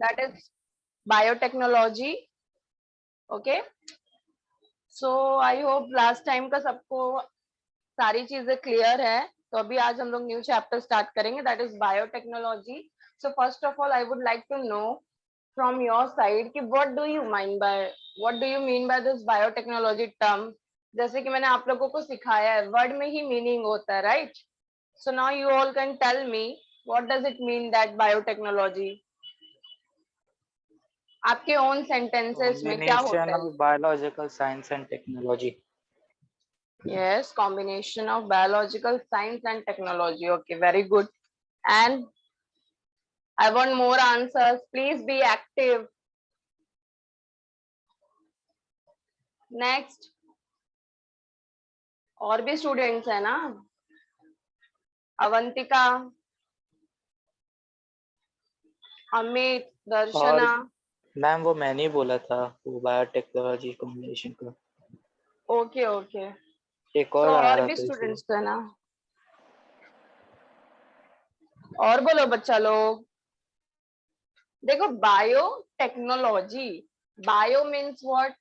that is biotechnology. Okay, so I hope last time का सबको सारी चीजें क्लियर है. तो अभी आज हम लोग न्यू चैप्टर स्टार्ट करेंगे, that is biotechnology. So first of all I would like to know from your side कि what do you mean by this biotechnology term. जैसे कि मैंने आप लोगों को सिखाया है, वर्ड में ही मीनिंग होता है, right? So now you all can tell me what does it mean that biotechnology. आपके ओन सेंटेंसेस में क्या होता Combination है? of biological science and technology. Yes, combination of biological science and technology. Okay, very good. And I want more answers. Please be active. Next. और भी students है ना? अवंतिका, अमित, दर्शना. Ma'am वो मैंने ही बोला था वो बायोटेक्नोलॉजी कॉम्बिनेशन का. Okay okay. एक तो और आ और रहा भी था स्टूडेंट्स है ना? और बोलो बच्चा लोग. देखो, biotechnology, bio means what?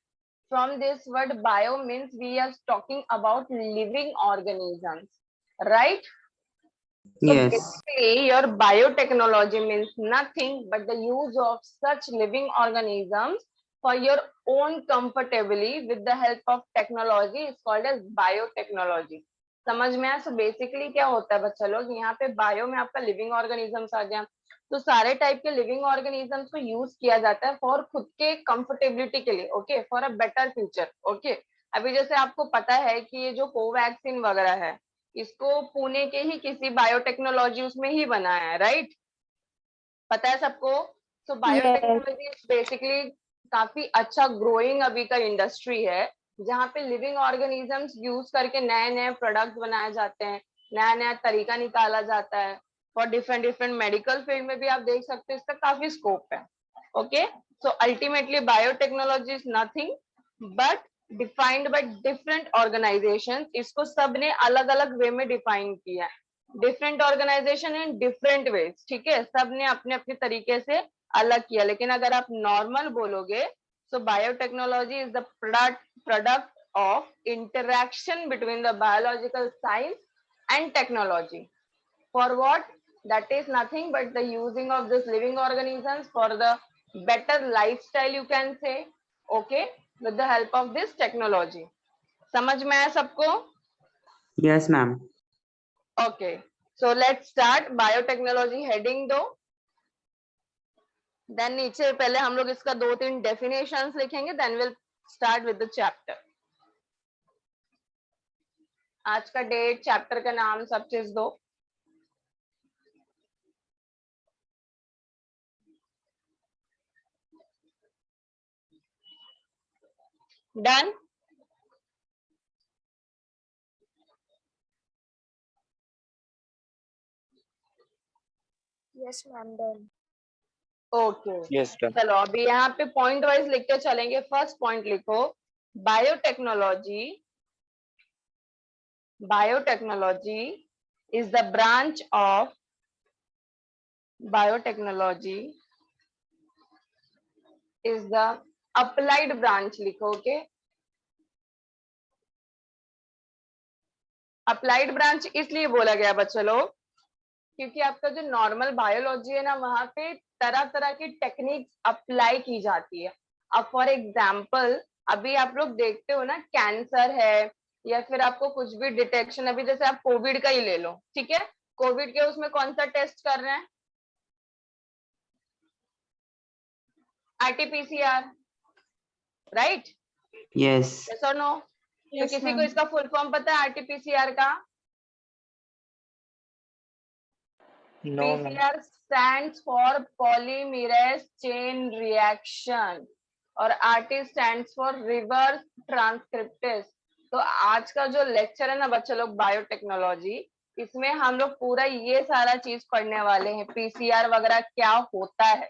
From this word bio means we are talking about living organisms, right? So Yes. basically your biotechnology means nothing but the use of such living organisms for your own comfortably with the help of technology is called as biotechnology. समझ में आया? So basically क्या होता है बच्चा लोग, यहाँ पे बायो में आपका लिविंग ऑर्गेनिजम्स आ गया. तो सारे टाइप के लिविंग ऑर्गेनिजम्स को यूज किया जाता है फॉर खुद के कंफर्टेबिलिटी के लिए. Okay, for a better future. Okay, अभी जैसे आपको पता है कि ये जो कोवैक्सीन वगैरह है, इसको पुणे के ही किसी बायोटेक्नोलॉजी उसमें ही बनाया है, राइट? पता है सबको? सो बायोटेक्नोलॉजी बेसिकली काफी अच्छा ग्रोइंग अभी का इंडस्ट्री है, जहाँ पे लिविंग ऑर्गेनिजम्स यूज करके नए नए प्रोडक्ट बनाए जाते हैं, नया नया तरीका निकाला जाता है. For different different medical field में भी आप देख सकते हो इसका काफी स्कोप है. Okay, so ultimately biotechnology is nothing but defined by different organisation. इसको सबने अलग अलग वे में डिफाइन किया है, different organisation in different ways. ठीक है, सबने अपने अपने तरीके से अलग किया. लेकिन अगर आप नॉर्मल बोलोगे, so biotechnology is the product of interaction between the biological science and technology. For what? That is nothing but the using of this living organisms for the better lifestyle, you can say. Okay, with the help of this technology. समझ में आया सबको? Yes, ma'am. Okay, so let's start. Biotechnology heading दो, then नीचे पहले हम लोग इसका 2-3 डेफिनेशंस लिखेंगे, then will start with the chapter. आज का डेट, चैप्टर का नाम, सब चीज दो. Done? Yes, ma'am. Done. Okay, yes done. चलो अभी यहाँ पे पॉइंट वाइज लिखते चलेंगे. फर्स्ट पॉइंट लिखो, biotechnology. Biotechnology is the branch of biotechnology is the applied branch. लिखो ओके. अप्लाइड ब्रांच इसलिए बोला गया बच्चों लोग क्योंकि आपका जो नॉर्मल बायोलॉजी है ना, वहां पे तरह तरह की टेक्निक अप्लाई की जाती है. अब फॉर एग्जाम्पल अभी आप लोग देखते हो ना, कैंसर है या फिर आपको कुछ भी डिटेक्शन, अभी जैसे आप कोविड का ही ले लो, ठीक है? कोविड के उसमें कौन सा टेस्ट कर रहे हैं? RTPCR, right? Yes. यस और नो? तो किसी को इसका फुल फॉर्म पता है आरटीपीसीआर का? No ma'am. PCR stands for polymerase chain reaction और RT stands for reverse transcriptase. तो आज का जो लेक्चर है ना बच्चे लोग, बायोटेक्नोलॉजी, इसमें हम लोग पूरा ये सारा चीज पढ़ने वाले हैं. पीसीआर वगैरह क्या होता है,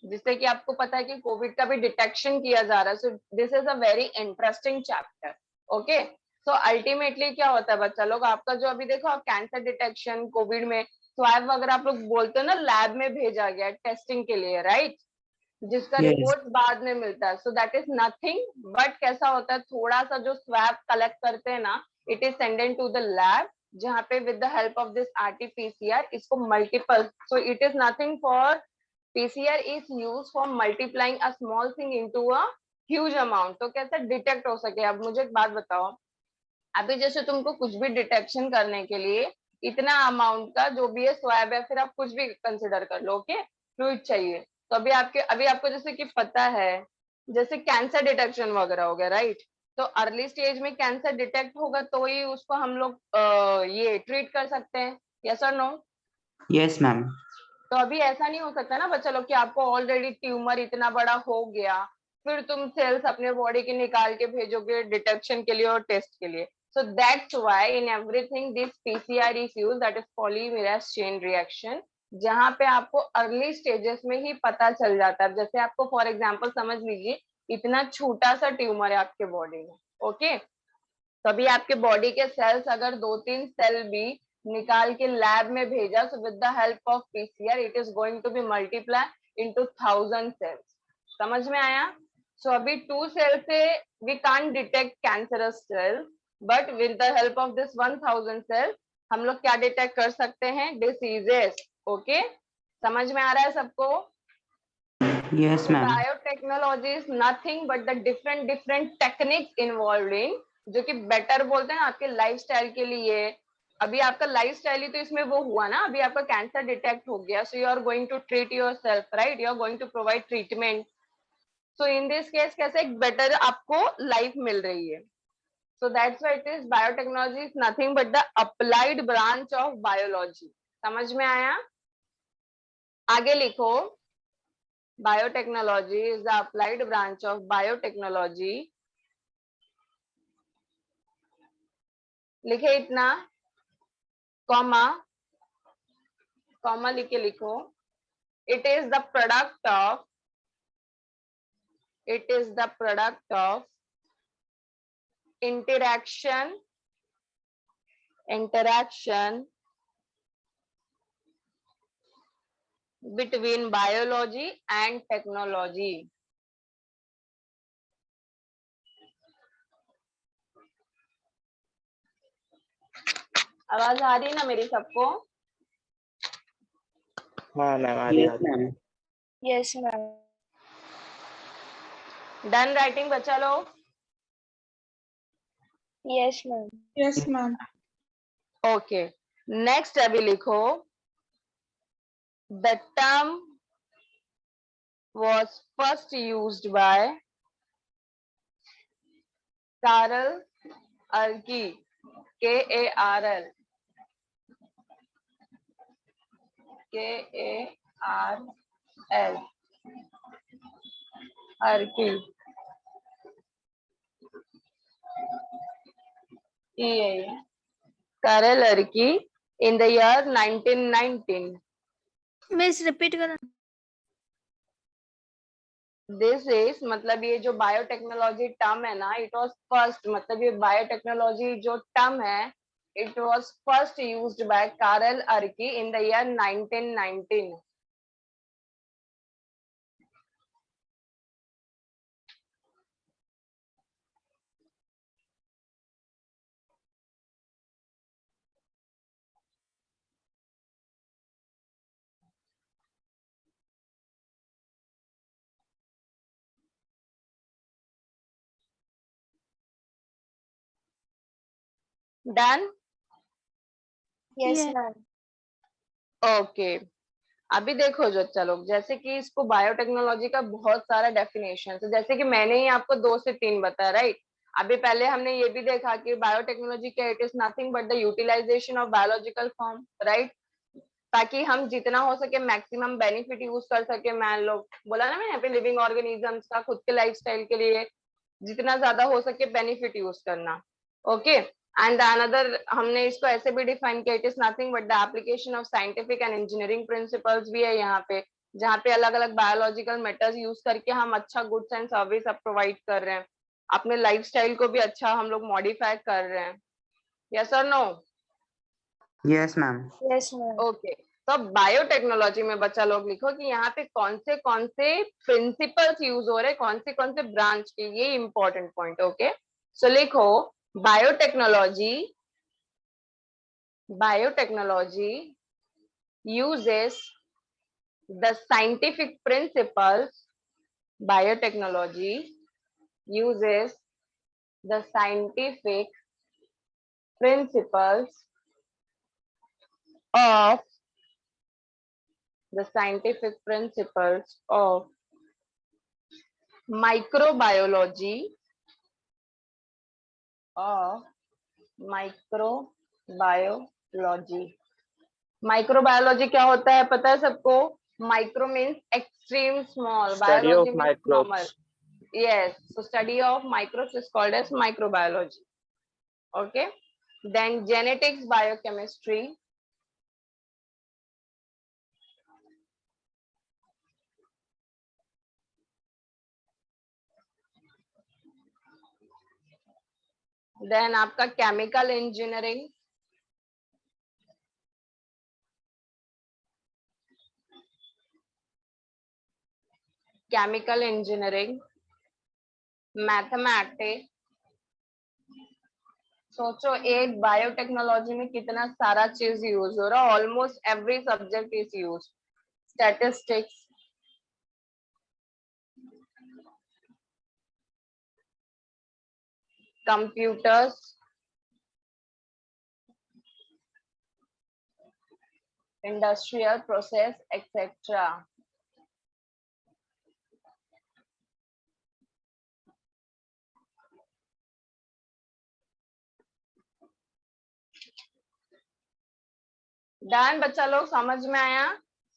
जिससे कि आपको पता है कि कोविड का भी डिटेक्शन किया जा रहा है. So this is a very interesting chapter. Okay, so ultimately क्या होता है बच्चा लोग, आपका जो अभी देखो आप कैंसर डिटेक्शन, कोविड में स्वाब वगैरह आप लोग बोलते हो ना, लैब में भेजा गया टेस्टिंग के लिए, राइट? जिसका Yes. रिपोर्ट बाद में मिलता है. सो दैट इज नथिंग बट कैसा होता है, थोड़ा सा जो स्वैब कलेक्ट करते हैं ना, it is sended to the lab, जहाँ पे with the help of this RTPCR इसको multiple, so it is nothing for PCR is use for multiplying a small thing into a huge amount, तो कैसे detect हो सके. अब मुझे एक बात बताओ, अभी जैसे तुमको कुछ भी डिटेक्शन करने के लिए इतना अमाउंट का जो भी है स्वैब है, फिर आप कुछ भी कंसिडर कर लो, ओके, फ्लूइड चाहिए. तो अभी आपको जैसे कि पता है, जैसे कैंसर डिटेक्शन वगैरह हो गया, राइट. तो अर्ली स्टेज में कैंसर डिटेक्ट होगा तो ही उसको हम लोग ये ट्रीट कर सकते हैं, यस और नो. Yes, ma'am. तो अभी ऐसा नहीं हो सकता ना बच्चा लोग कि आपको ऑलरेडी ट्यूमर इतना बड़ा हो गया, फिर तुम सेल्स अपने बॉडी के निकाल के भेजोगे डिटेक्शन के लिए और टेस्ट के लिए. सो that's why in everything this PCR is used, that is polymerase chain reaction, जहां पे आपको अर्ली स्टेजेस में ही पता चल जाता है. जैसे आपको फॉर एग्जांपल समझ लीजिए, इतना छोटा सा ट्यूमर है आपके बॉडी में, ओके. तभी आपके बॉडी के सेल्स अगर 2-3 सेल भी निकाल के लैब में भेजा, so with the help of PCR it is going to be multiply into 1000 cells. समझ में आया. सो अभी 2 सेल से we can't detect cancerous cell, but with the help of this 1000 cell हम लोग क्या डिटेक्ट कर सकते हैं, डिसीजेस, ओके. समझ में आ रहा है सबको. Yes, ma'am. Biotechnology is nothing but the different techniques involve in, जो कि बेटर बोलते हैं ना आपके लाइफस्टाइल के लिए. अभी आपका लाइफस्टाइल ही तो इसमें वो हुआ ना, अभी आपका कैंसर डिटेक्ट हो गया, so you are going to treat yourself, right, you are going to provide treatment. So in this case कैसे एक बेटर आपको लाइफ मिल रही है. So that's why it is biotechnology is nothing but the applied branch of biology. समझ में आया. आगे लिखो, biotechnology is the applied branch of biotechnology. लिखे इतना, कॉमा कॉमा लिख के लिखो. it is the product of interaction between biology and technology. आवाज आ रही ना मेरी सबको. हाँ मैम आ रही Yes, ma'am. Yes, ma'am. Done writing बच्चा लोग. Yes, ma'am. Yes, ma'am. Okay, next अभी लिखो, the term was first used by Karl Arke, Karl Arke, Karl Arke in the year 1919. Miss, repeat करो. दिस इज मतलब ये जो biotechnology term है ना, इट वाज फर्स्ट, मतलब ये बायोटेक्नोलॉजी जो टर्म है, it was first used by Karl Ereky in the year 1919. Done. Yes, Yes. ma'am. Okay, अभी देखो जो चलो, जैसे कि इसको बायोटेक्नोलॉजी का बहुत सारा डेफिनेशन है, जैसे कि मैंने ही आपको 2 से 3 बताया, राइट. अभी पहले हमने ये भी देखा कि बायोटेक्नोलॉजी क्या, it is nothing but the utilisation of biological form, right, ताकि हम जितना हो सके मैक्सिमम बेनिफिट यूज कर सके. मान लो बोला ना मैंने यहाँ पे लिविंग ऑर्गेनिजम्स का खुद के लाइफस्टाइल के लिए जितना ज्यादा हो सके बेनिफिट यूज करना, ओके. एंड अनदर हमने इसको ऐसे भी डिफाइन किया, it is nothing but the application of scientific and engineering principles भी है यहाँ पे, जहाँ पे अलग अलग बायोलॉजिकल मेथड्स यूज करके हम अच्छा गुड्स एंड सर्विस अब प्रोवाइड कर रहे हैं, अपने लाइफस्टाइल को भी अच्छा हम लोग मॉडिफाई कर रहे हैं. यस और no. Yes, ma'am. Yes, ma'am. Okay, तो बायोटेक्नोलॉजी में बच्चा लोग लिखो कि यहाँ पे कौन से प्रिंसिपल्स यूज हो रहे हैं, कौन से ब्रांच के, ये इंपॉर्टेंट पॉइंट। ओके, सो लिखो biotechnology uses the scientific principles biotechnology uses the scientific principles of microbiology microbiology क्या होता है पता है सबको? Micro means extreme small, Study of biology means normal. microbes. Yes, so study of microbes is called as microbiology. Okay, then genetics, biochemistry, then आपका chemical engineering, mathematics. सोचो एक biotechnology में कितना सारा चीज यूज हो रहा है, almost every subject is use. Statistics, computers, industrial process, etc. Done बच्चा लोग, समझ में आया?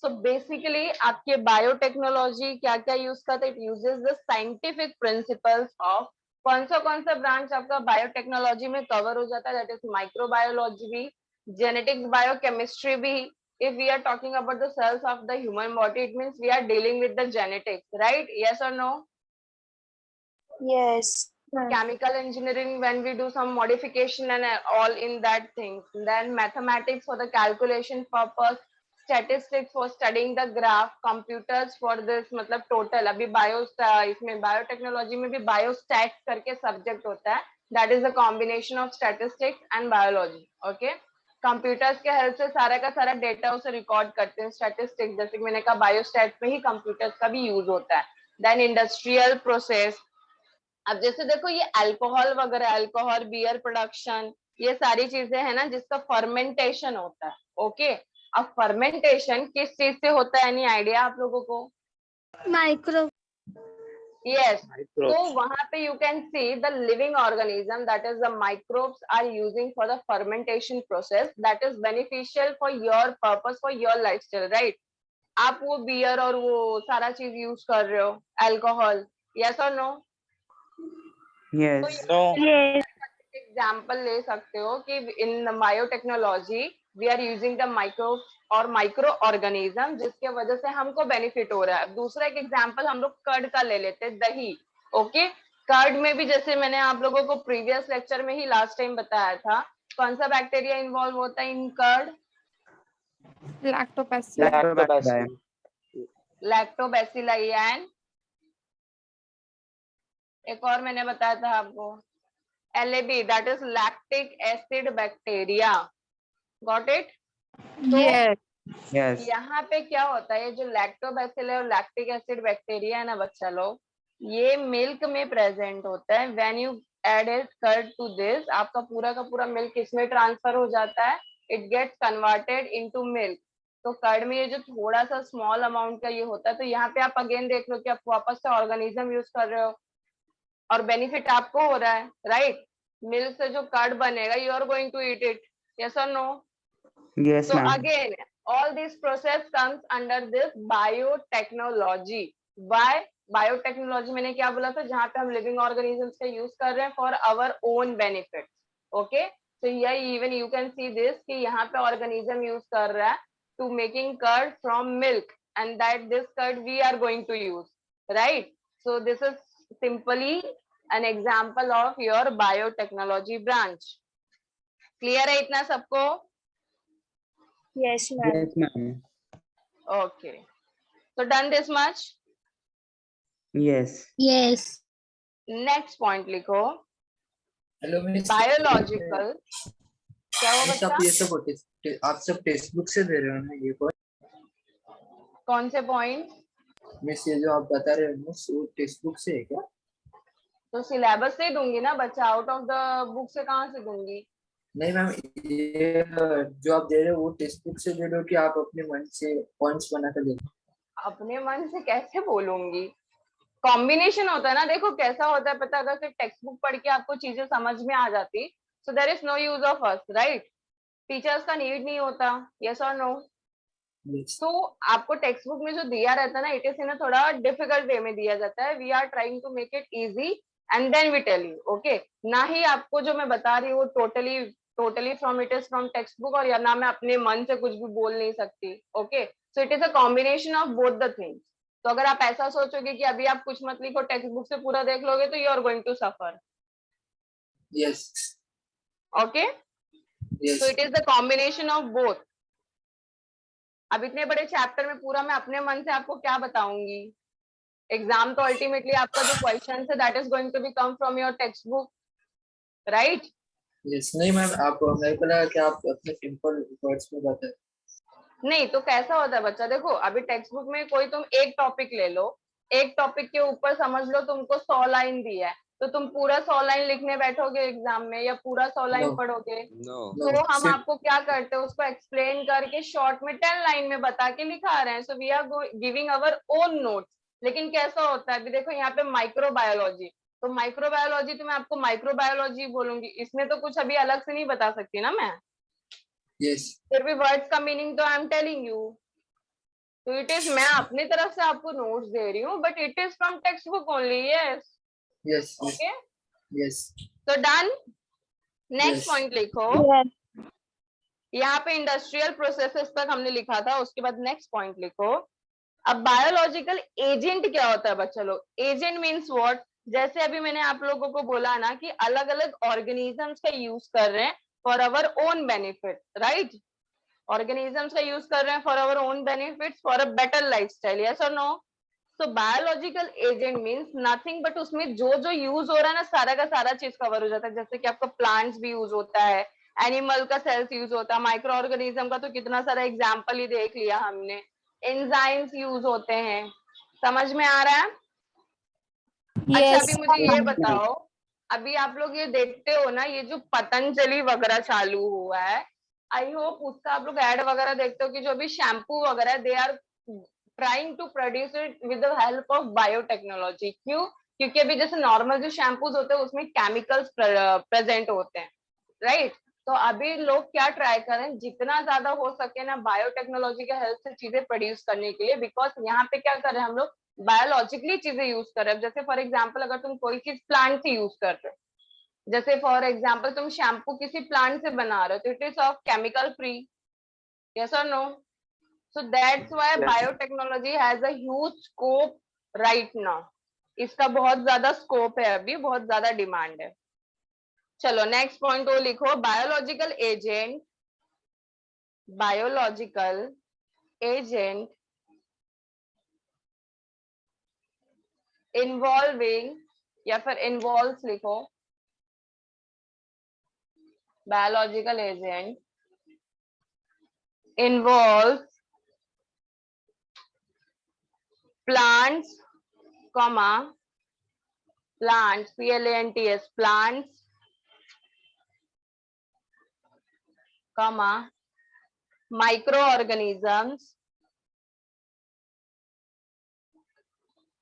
सो बेसिकली आपके बायोटेक्नोलॉजी क्या क्या यूज करते हैं? It uses the scientific principles of कौन सा ब्रांच आपका बायोटेक्नोलॉजी में कवर हो जाता है? दैट इज माइक्रोबायोलॉजी भी, जेनेटिक्स, बायोकेमिस्ट्री भी। if we are talking about the cells of the human body, it means we are dealing with the genetics, right? Yes or no? Yes. Chemical engineering, when we do some modification and all in that things. Then mathematics for the calculation purpose, statistics for studying the graph, computers for this मतलब total। अभी bio इसमें biotechnology में भी biostat करके subject होता है, that is a combination of statistics and biology. Okay, computers के help से सारा का सारा डेटा उसे रिकॉर्ड करते हैं। स्टैटिस्टिक्स जैसे कि मैंने कहा बायोस्टैट में ही कंप्यूटर्स का भी यूज होता है। देन इंडस्ट्रियल प्रोसेस, अब जैसे देखो ये अल्कोहल वगैरह, अल्कोहल, बियर प्रोडक्शन, ये सारी चीजें है ना जिसका फर्मेंटेशन होता है। ओके, अब फर्मेंटेशन किस चीज से होता है? एनी आइडिया आप लोगों को? Micro. यस, तो Microbes. वहां पे you can see the living organism, that is the microbes are using for the fermentation process, that is beneficial for your purpose, for your lifestyle, right? आप वो beer और वो सारा चीज यूज कर रहे हो, अल्कोहल, यस और no? Yes. No. Yes. Example ले सकते हो कि in biotechnology we are using the micro और माइक्रो ऑर्गेनिज्म, जिसके वजह से हमको बेनिफिट हो रहा है। दूसरा एक एग्जाम्पल हम लोग कर्ड का ले लेते हैं, दही। ओके, कर्ड में भी जैसे मैंने आप लोगों को प्रीवियस लेक्चर में ही लास्ट टाइम बताया था, कौन सा बैक्टीरिया इन्वॉल्व होता है in curd? Lactobacillus. Lactobacillus. Lactobacilli and एक और मैंने बताया था आपको, LAB, that is lactic acid bacteria. Got it? Yes. Yes. यहाँ पे क्या होता है, जो लैक्टोबैसिलस और लैक्टिक एसिड बैक्टीरिया है ना बच्चा लोग, ये मिल्क में प्रेजेंट होता है। When you add it curd to this, आपका पूरा का पूरा मिल्क किसमें ट्रांसफर हो जाता है? It gets converted into milk. तो कर्ड में ये जो थोड़ा सा स्मॉल अमाउंट का ये होता है, तो यहाँ पे आप अगेन देख लो कि आप वापस से ऑर्गेनिज्म यूज कर रहे हो और बेनिफिट आपको हो रहा है, राइट? मिल्क से जो कर्ड बनेगा, you are going to eat it, yes और no? Yes, So ma'am. again, all this process comes under this biotechnology. Why? Biotechnology मैंने क्या बोला था? जहाँ पे हम living organisms का use कर रहे हैं for our own benefit. Okay? So here even you can see this कि यहाँ पे organism use कर रहा है to making curd from milk, and that this curd we are going to use, right? So this is simply an example of your biotechnology branch. Clear है इतना सबको? Yes, ma'am. Yes, ma'am. Okay. So done this much. Yes. Yes. Next point लिखो. Hello miss, Biological. क्या हुआ miss आप बच्चा? ये सब आप सब टेक्स्ट बुक से दे रहे हो ना ये पॉइंट? कौन से पॉइंट? मिस ये जो आप बता रहे हो मिस वो टेक्स्ट बुक से है क्या? तो सिलेबस से ही दूंगी ना बच्चा, आउट ऑफ द बुक से कहाँ से दूंगी? नहीं मैम, ये जो आप दे रहे हो वो टेक्स्ट बुक से दे रहे हो कि आप अपने मन से पॉइंट्स बना कर दे रहे हो? अपने मन से कैसे बोलूंगी? कॉम्बिनेशन होता है ना, देखो कैसा होता है पता, अगर सिर्फ टेक्स्ट बुक पढ़ के आपको चीजें समझ में आ जाती, so there is no use of us, right? Teachers का नीड नहीं होता, यस और नो? Yes. तो आपको टेक्स्ट बुक में जो दिया रहता है ना, इट इज इन थोड़ा डिफिकल्ट वे में दिया जाता है. We are trying to make it easy and then we tell you, okay? ना ही आपको जो मैं बता रही हूँ totally totally from it is from text book, और या ना मैं अपने मन से कुछ भी बोल नहीं सकती, okay? So it is a combination of both the things. तो अगर आप ऐसा सोचोगे कि अभी आप कुछ मत लिखो, टेक्स्ट बुक से पूरा देख लोगे, तो you are going to suffer. Yes. Okay? Yes. So it is the combination of both. अब इतने बड़े चैप्टर में पूरा मैं अपने मन से आपको क्या बताऊंगी? एग्जाम तो अल्टीमेटली आपका जो क्वेश्चन है that is going to be come from your text book, right? Yes. नहीं मैम, आप मेरे को लगा कि आप अपने सिंपल वर्ड्स में बताए. नहीं तो कैसा होता है बच्चा, देखो अभी टेक्स्ट बुक में कोई तुम एक टॉपिक ले लो, एक टॉपिक के ऊपर समझ लो तुमको 100 लाइन दी है, तो तुम पूरा 100 लाइन लिखने बैठोगे एग्जाम में, या पूरा 100 लाइन No. पढ़ोगे? No. तो हम सिर्फ आपको क्या करते हैं, उसको एक्सप्लेन करके शॉर्ट में 10 लाइन में बता के लिखा रहे हैं. So we are giving our own notes. लेकिन कैसा होता है, अभी देखो यहाँ पे माइक्रोबायोलॉजी, तो माइक्रोबायोलॉजी तो मैं आपको माइक्रोबायोलॉजी बोलूंगी, इसमें तो कुछ अभी अलग से नहीं बता सकती ना मैं. Yes. फिर भी वर्ड्स का मीनिंग तो आई एम टेलिंग यू. तो इट इज, मैं अपनी तरफ से आपको नोट्स दे रही हूँ, but it is from text book only. Yes, Yes. Yes. Okay? Yes. तो डन. Next Yes. पॉइंट लिखो. Yes. यहाँ पे इंडस्ट्रियल प्रोसेसेस तक हमने लिखा था, उसके बाद नेक्स्ट पॉइंट लिखो. अब बायोलॉजिकल एजेंट क्या होता है बच्चा लोग? Agent means what? जैसे अभी मैंने आप लोगों को बोला ना कि अलग अलग ऑर्गेनिजम्स का यूज कर रहे हैं for our own benefit, right? Organisms का यूज कर रहे हैं for our own benefit, for a better lifestyle, yes और नो? तो biological agent means nothing but उसमें जो जो यूज हो रहा है ना, सारा का सारा चीज कवर हो जाता है. जैसे कि आपका प्लांट्स भी यूज होता है, एनिमल का सेल्स यूज होता है, माइक्रो ऑर्गेनिज्म का तो कितना सारा एग्जाम्पल ही देख लिया हमने. एंजाइम्स यूज होते हैं. समझ में आ रहा है? अच्छा Yes. अभी मुझे ये बताओ, अभी आप लोग ये देखते हो ना, ये जो पतंजलि वगैरह चालू हुआ है, आई होप उसका आप लोग एड वगैरह देखते हो कि जो भी शैम्पू वगैरह, they are trying to produce it with the help of biotechnology. क्यों? क्योंकि अभी जैसे नॉर्मल जो शैम्पूज होते हैं उसमें केमिकल्स प्रेजेंट होते हैं, राइट? तो अभी लोग क्या ट्राई करें, जितना ज्यादा हो सके ना बायोटेक्नोलॉजी के हेल्प से चीजें प्रोड्यूस करने के लिए, बिकॉज यहाँ पे क्या कर रहे हैं हम लोग, बायोलॉजिकली चीजें यूज कर रहे हैं. जैसे फॉर एग्जाम्पल अगर तुम कोई चीज प्लांट से यूज कर रहे हो, जैसे फॉर एग्जाम्पल तुम शैम्पू किसी प्लांट से बना रहे हो, तो it is of chemical free, yes और no? So that's why Yes. Biotechnology has a huge scope right now. इसका बहुत ज्यादा स्कोप है, अभी बहुत ज्यादा डिमांड है. चलो नेक्स्ट पॉइंट वो लिखो. Biological agent, biological agent involving, या फिर इन्वॉल्व्स लिखो. Biological agent involves plants, comma, plants, plants, plants, comma, microorganisms,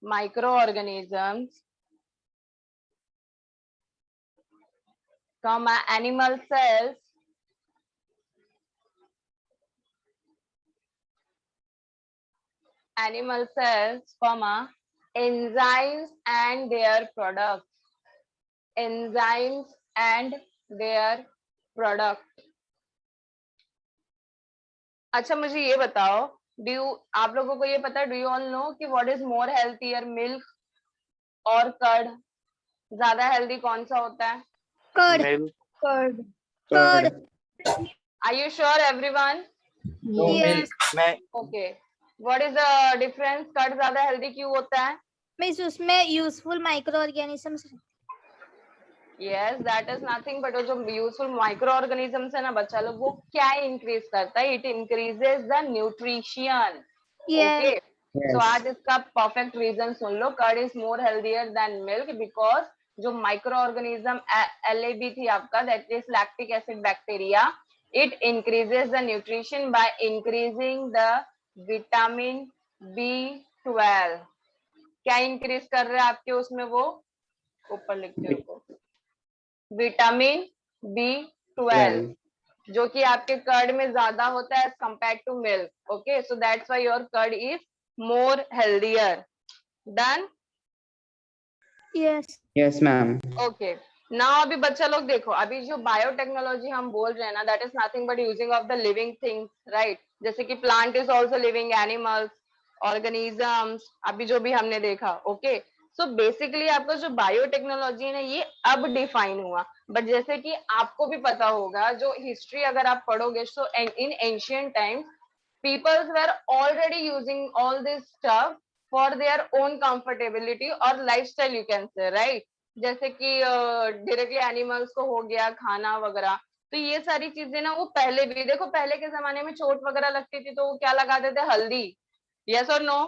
microorganisms, comma, animal cells, animal cells, comma, enzymes and their products, enzymes and their product. अच्छा मुझे ये बताओ, do you, आप लोगों को ये पता है, डू यू ऑल नो कि what is more healthier, milk और कर्ड? ज्यादा हेल्दी कौन सा होता है? Curd. Milk. Curd. Curd. Are you sure everyone? No Yes. milk. मैं okay, what is the difference? Curd ज्यादा हेल्दी क्यों होता है? मिस उसमें useful micro organisms. Yes, that is nothing but जो यूजफुल माइक्रो ऑर्गेनिजम्स है ना बच्चा लोग, वो क्या इंक्रीज करता है? It increases the nutrition. Okay, yes so Yes. आज इसका परफेक्ट रीजन सुन लो। Curd is more healthier than milk because जो माइक्रो ऑर्गेनिज्म LAB थी आपका, that is lactic acid bacteria, it increases the nutrition by increasing the vitamin B12। क्या increase कर रहे हैं आपके उसमें? वो ऊपर लिखते हो, विटामिन B12, 12. जो कि आपके कर्ड में ज्यादा होता है as compare to milk. Okay, so that's why your curd is more healthier. Done? Yes Yes, ma'am. Okay, now अभी बच्चा लोग देखो, अभी जो बायोटेक्नोलॉजी हम बोल रहे हैं ना, that is nothing but using of the living things, right? जैसे कि plant is also living, animals, organisms, अभी जो भी हमने देखा। ओके, सो बेसिकली आपका जो बायोटेक्नोलॉजी है ना, ये अब डिफाइन हुआ। बट जैसे कि आपको भी पता होगा, जो हिस्ट्री अगर आप पढ़ोगे, so in ancient times peoples were already using all this stuff for their own comfortability or lifestyle, you can say, right? जैसे कि डायरेक्टली एनिमल्स को हो गया खाना वगैरह, तो ये सारी चीजें ना वो पहले भी देखो, पहले के जमाने में चोट वगैरह लगती थी तो वो क्या लगाते थे? हल्दी। यस और no?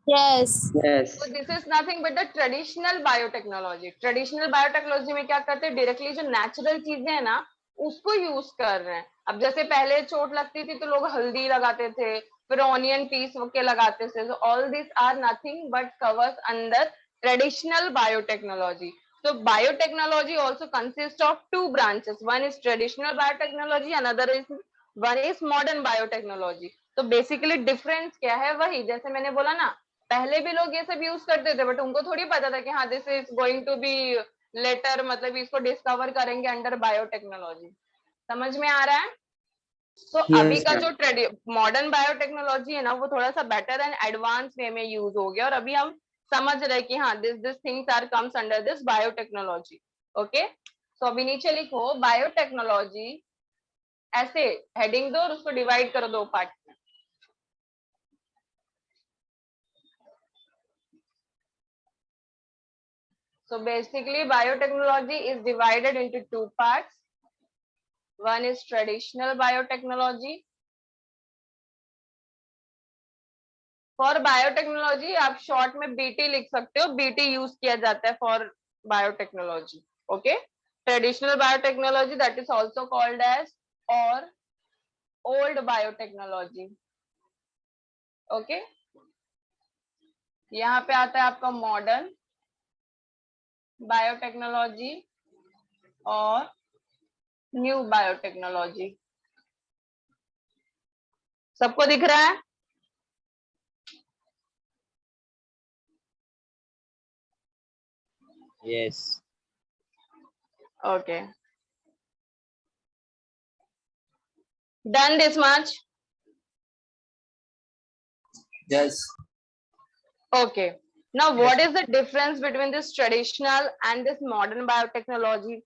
Yes Yes. So this is nothing but the traditional biotechnology. Traditional biotechnology में क्या करते हैं? डायरेक्टली जो नेचुरल चीजें है ना उसको यूज कर रहे हैं। अब जैसे पहले चोट लगती थी तो लोग हल्दी लगाते थे, फिर ऑनियन पीस के लगाते थे। So all these are nothing but covers under traditional biotechnology. So biotechnology also consists of two branches. One is traditional biotechnology, another is one is modern biotechnology. तो बेसिकली डिफरेंस क्या है? वही जैसे मैंने बोला ना, पहले भी लोग ये सब यूज करते थे बट उनको थोड़ी पता था कि हाँ this is going to be later, मतलब इसको डिस्कवर करेंगे अंडर बायोटेक्नोलॉजी। समझ में आ रहा है? तो अभी Yes, का ma'am. जो मॉडर्न बायोटेक्नोलॉजी है ना, वो थोड़ा सा बेटर एंड एडवांस वे में यूज हो गया, और अभी हम समझ रहे हैं कि हाँ this things are comes under this biotechnology. Okay, तो अभी नीचे लिखो बायोटेक्नोलॉजी, ऐसे हेडिंग दो और उसको डिवाइड करो दो part. So basically biotechnology is divided into two parts. One is traditional biotechnology. For biotechnology आप शॉर्ट में BT लिख सकते हो, BT यूज किया जाता है for biotechnology. Okay, traditional biotechnology that is also called as or old biotechnology. Okay, यहाँ पे आता है आपका modern biotechnology or new biotechnology. सबको दिख रहा है? yes. Okay, done this much? Yes. Okay, now what is the difference between this traditional and this modern biotechnology?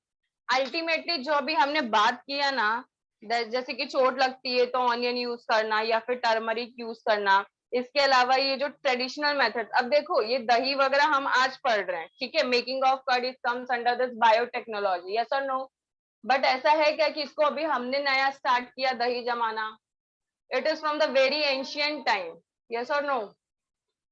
Ultimately जो अभी हमने बात किया ना, जैसे कि चोट लगती है तो ऑनियन यूज करना या फिर टर्मरिक यूज करना, इसके अलावा ये जो ट्रेडिशनल मेथड, अब देखो ये दही वगैरह हम आज पढ़ रहे हैं, ठीक है, making of curd is comes under this biotechnology, yes और नो? बट ऐसा है क्या कि इसको अभी हमने नया स्टार्ट किया दही जमाना? It is from the very ancient time, yes और नो?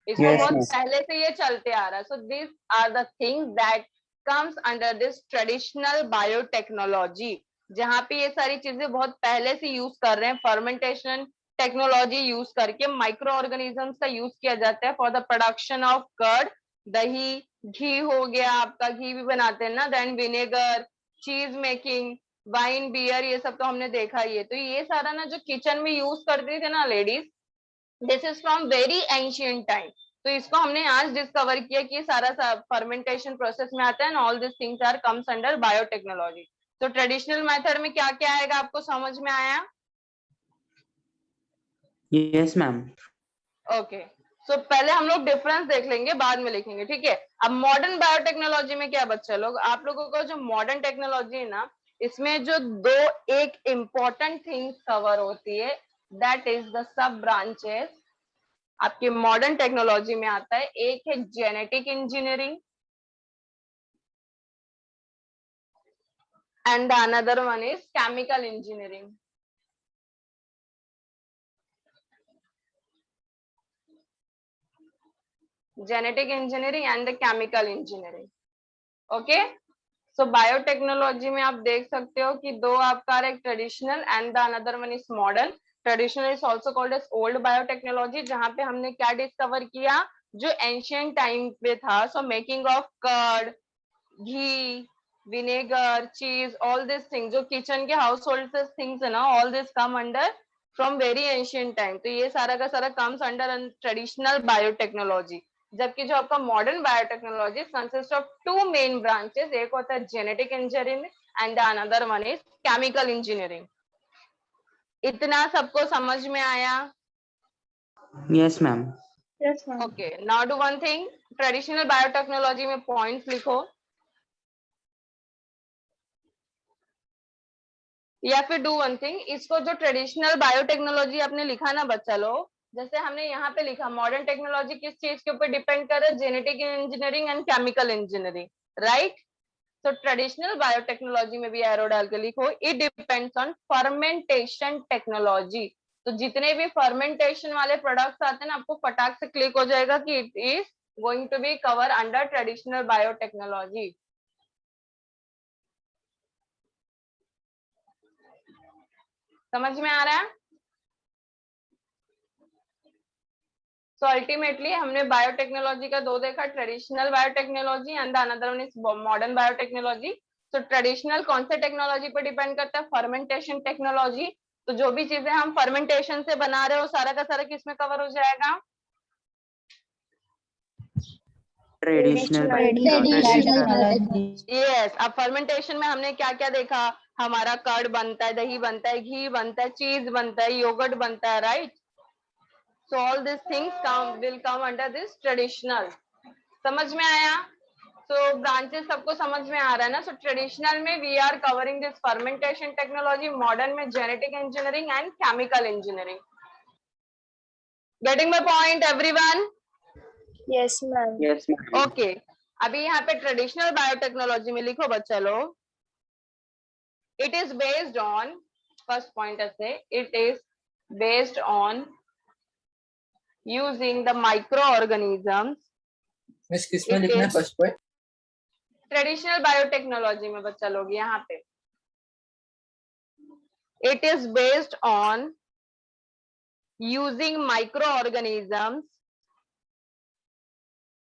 इसको Yes, बहुत ma'am. पहले से ये चलते आ रहा है। So this are the things that comes under this traditional biotechnology, जहाँ पे ये सारी चीजें बहुत पहले से यूज कर रहे हैं। फर्मेंटेशन टेक्नोलॉजी यूज करके माइक्रो ऑर्गेनिजम्स का यूज किया जाता है for the production of curd, दही, घी हो गया आपका, घी भी बनाते हैं ना, देन विनेगर, चीज मेकिंग, वाइन, बियर, ये सब तो हमने देखा ही है। तो ये सारा ना जो किचन में यूज करती थे ना ladies, this is from very ancient time. तो इसको हमने आज डिस्कवर किया कि सारा फर्मेंटेशन प्रोसेस में आता है and all this things are comes under biotechnology. तो ट्रेडिशनल मेथड में क्या क्या आएगा आपको समझ में आया? Yes, ma'am. ओके, सो पहले हम लोग डिफरेंस देख लेंगे, बाद में लिखेंगे, ठीक है? अब मॉडर्न बायोटेक्नोलॉजी में क्या बच्चा लोग, आप लोगों को जो मॉडर्न टेक्नोलॉजी है ना, इसमें जो दो एक इम्पोर्टेंट थिंग्स कवर होती है, that is the sub branches आपके मॉडर्न टेक्नोलॉजी में आता है। एक है genetic engineering and the another one is chemical engineering. Genetic engineering and the chemical engineering. Okay, so biotechnology में आप देख सकते हो कि दो आपका एक traditional and the another one is modern. Traditional is also called as old biotechnology, जहां पे हमने क्या डिस्कवर किया, जो एंशियंट टाइम पे था। So making of curd, ghee, vinegar, cheese, all this thing जो किचन के हाउस होल्ड थिंग्स है ना, all this come under from very ancient time. तो ये सारा का सारा कम्स अंडर ट्रेडिशनल बायोटेक्नोलॉजी। जबकि जो आपका modern biotechnology consist of two main branches, एक होता है genetic engineering and the another one is chemical engineering. इतना सबको समझ में आया? Yes, ma'am. Yes, ma'am. Okay, now do one thing, traditional biotechnology में पॉइंट्स लिखो या फिर डू वन थिंग, इसको जो ट्रेडिशनल बायोटेक्नोलॉजी आपने लिखा ना बच्चा लोग, जैसे हमने यहाँ पे लिखा मॉडर्न टेक्नोलॉजी किस चीज के ऊपर डिपेंड कर रहा है, genetic engineering and chemical engineering, right? तो ट्रेडिशनल बायोटेक्नोलॉजी में भी एरो डाल के लिखो, it depends on fermentation technology. तो जितने भी फर्मेंटेशन वाले प्रोडक्ट्स आते हैं ना, आपको फटाक से क्लिक हो जाएगा कि it is going to be cover under traditional biotechnology. समझ में आ रहा है? सो अल्टीमेटली हमने बायोटेक्नोलॉजी का दो देखा, traditional biotechnology and another one is modern biotechnology. तो ट्रेडिशनल कौन से टेक्नोलॉजी पर डिपेंड करता है? Fermentation technology. तो जो भी चीजें हम फर्मेंटेशन से बना रहे हो सारा का सारा किस में कवर हो जाएगा? Traditional yes. अब फर्मेंटेशन में हमने क्या क्या देखा, हमारा कर्ड बनता है, दही बनता है, घी बनता है, चीज बनता है, योगर्ट बनता है, right? So all these things will come under this traditional। समझ में आया? So branches सबको समझ में आ रहा है ना? So traditional में we are covering this fermentation technology, modern में genetic engineering and chemical engineering। Getting my point everyone? Yes, ma'am. Yes, ma'am. Okay, अभी यहाँ पे traditional biotechnology में लिखो बच्चा लोग, it is based on, first point ऐसे, it is based on using the microorganisms। Miss किसमें It लिखना है is- first point? Traditional biotechnology में बच्चा लोग यहाँ पे, it is based on using microorganisms,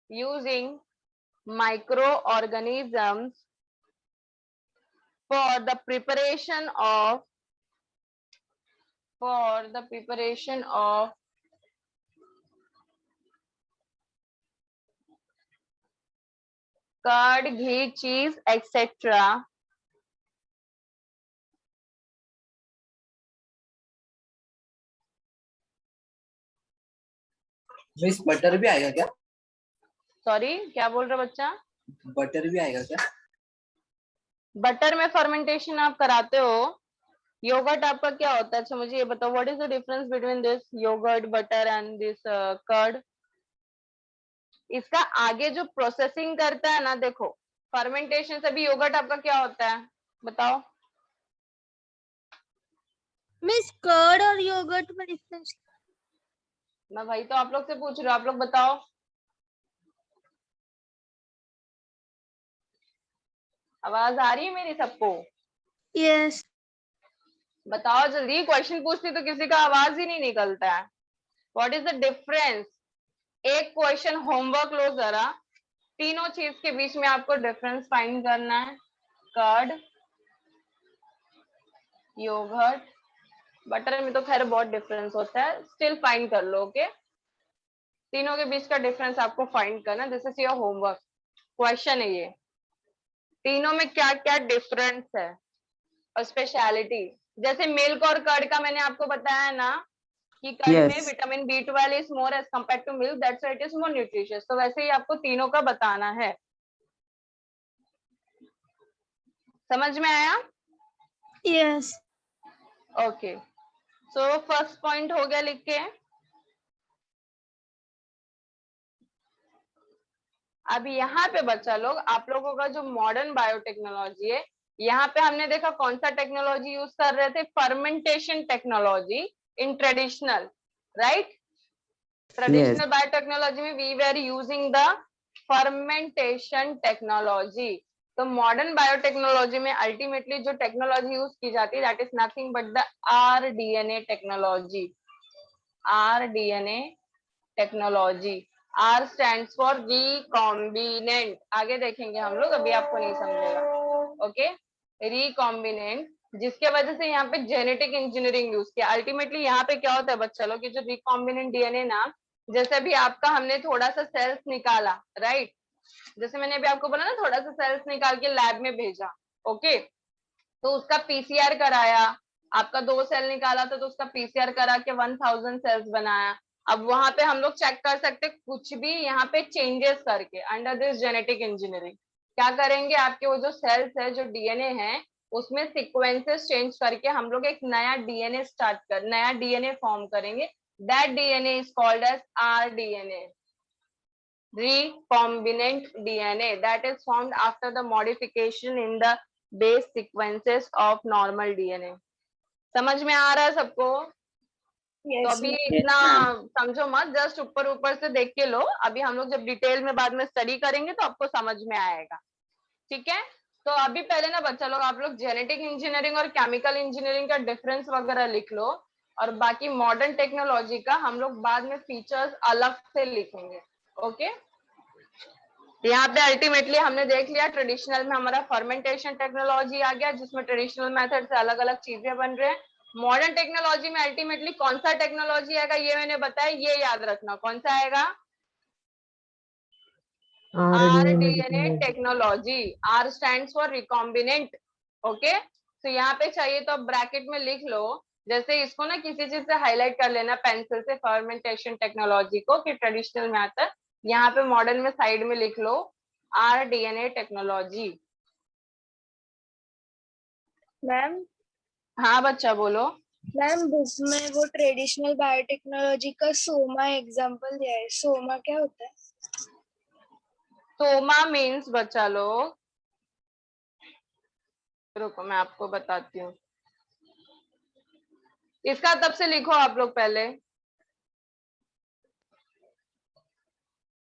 using microorganisms for the preparation of curd, ghee, cheese, etc. Miss butter भी आएगा क्या? सॉरी, क्या बोल रहे बच्चा? बटर भी आएगा क्या? बटर में फर्मेंटेशन आप कराते हो, योगर्ट आपका क्या होता है? अच्छा मुझे ये बताओ, what is the difference between this yogurt, butter and this curd? इसका आगे जो प्रोसेसिंग करता है ना, देखो फर्मेंटेशन से भी योगर्ट आपका क्या होता है बताओ? मिस कर्ड और योगर्ट में डिफरेंस? मैं भाई तो आप लोग से पूछ रही हूँ, आप लोग बताओ। आवाज आ रही है मेरी सबको? यस। बताओ जल्दी, क्वेश्चन पूछती तो किसी का आवाज ही नहीं निकलता है। What is the difference? एक क्वेश्चन होमवर्क लो जरा, तीनों चीज के बीच में आपको डिफरेंस फाइंड करना है। कर्ड, योगर्ट, बटर में तो खैर बहुत डिफरेंस होता है, स्टिल फाइंड कर लो। ओके, तीनों के बीच का डिफरेंस आपको फाइंड करना, this is your homework question है ये। तीनों में क्या क्या डिफरेंस है और स्पेशलिटी। जैसे मिल्क और कर्ड का मैंने आपको बताया ना कि कर्ड में Yes. Vitamin B12 is more as compare to milk, that's why it is more nutritious. तो वैसे ही आपको तीनों का बताना है। समझ में आया? Yes. Okay, so first point हो गया लिख के। अब यहाँ पे बच्चा लोग आप लोगों का जो मॉडर्न बायोटेक्नोलॉजी है, यहाँ पे हमने देखा कौन सा टेक्नोलॉजी यूज कर रहे थे, fermentation technology in traditional, right. Traditional biotechnology में we were using the fermentation technology. तो मॉडर्न बायोटेक्नोलॉजी में अल्टीमेटली जो टेक्नोलॉजी यूज की जाती है that is nothing but the rDNA technology. RDNA technology, R stands for recombinant, आगे देखेंगे हम लोग, अभी आपको नहीं समझेगा, ओके। रिकॉम्बिनेंट, जिसके वजह से यहाँ पे जेनेटिक इंजीनियरिंग यूज किया। अल्टीमेटली यहाँ पे क्या होता है बच्चा लोग कि जो रिकॉम्बिनेंट डीएनए ना, जैसे अभी आपका हमने थोड़ा सा सेल्स निकाला, राइट, जैसे मैंने अभी आपको बोला ना थोड़ा सा सेल्स निकाल के लैब में भेजा, ओके, तो उसका पीसीआर कराया, आपका 2 सेल निकाला था तो उसका पीसीआर करा के 1000 सेल्स बनाया। अब वहां पे हम लोग चेक कर सकते कुछ भी यहाँ पे चेंजेस करके अंडर दिस जेनेटिक इंजीनियरिंग। क्या करेंगे, आपके वो जो सेल्स है, जो डीएनए है, उसमें सीक्वेंसेस चेंज करके हम लोग एक नया डीएनए नया डीएनए फॉर्म करेंगे। That DNA is called as rDNA, recombinant DNA, that is formed after the modification in the base sequences of normal DNA। समझ में आ रहा है सबको? तो अभी इतना समझो मत, जस्ट ऊपर ऊपर से देख के लो, अभी हम लोग जब डिटेल में बाद में स्टडी करेंगे तो आपको समझ में आएगा, ठीक है। तो अभी पहले ना बच्चा लोग आप लोग जेनेटिक इंजीनियरिंग और केमिकल इंजीनियरिंग का डिफरेंस वगैरह लिख लो, और बाकी मॉडर्न टेक्नोलॉजी का हम लोग बाद में फीचर्स अलग से लिखेंगे, ओके। यहाँ पे अल्टीमेटली हमने देख लिया ट्रेडिशनल में हमारा फर्मेंटेशन टेक्नोलॉजी आ गया, जिसमें ट्रेडिशनल मेथड से अलग अलग चीजें बन रहे हैं। मॉडर्न टेक्नोलॉजी में अल्टीमेटली कौन सा टेक्नोलॉजी आएगा ये मैंने बताया, ये याद रखना कौन सा आएगा, rDNA technology. R stands for recombinant, okay. तो यहाँ पे चाहिए तो ब्रैकेट में लिख लो, जैसे इसको ना किसी चीज से हाईलाइट कर लेना पेंसिल से, फर्मेंटेशन टेक्नोलॉजी को, कि ट्रेडिशनल में आता है। यहाँ पे मॉडर्न में साइड में लिख लो आरडीएनए टेक्नोलॉजी। मैम हाँ बच्चा बोलो। मैम बुक में वो ट्रेडिशनल बायोटेक्नोलॉजी का सोमा एग्जांपल दिया है, सोमा क्या होता है? सोमा मीन्स बच्चा लोग, रुको मैं आपको बताती हूँ, इसका तब से लिखो आप लोग पहले,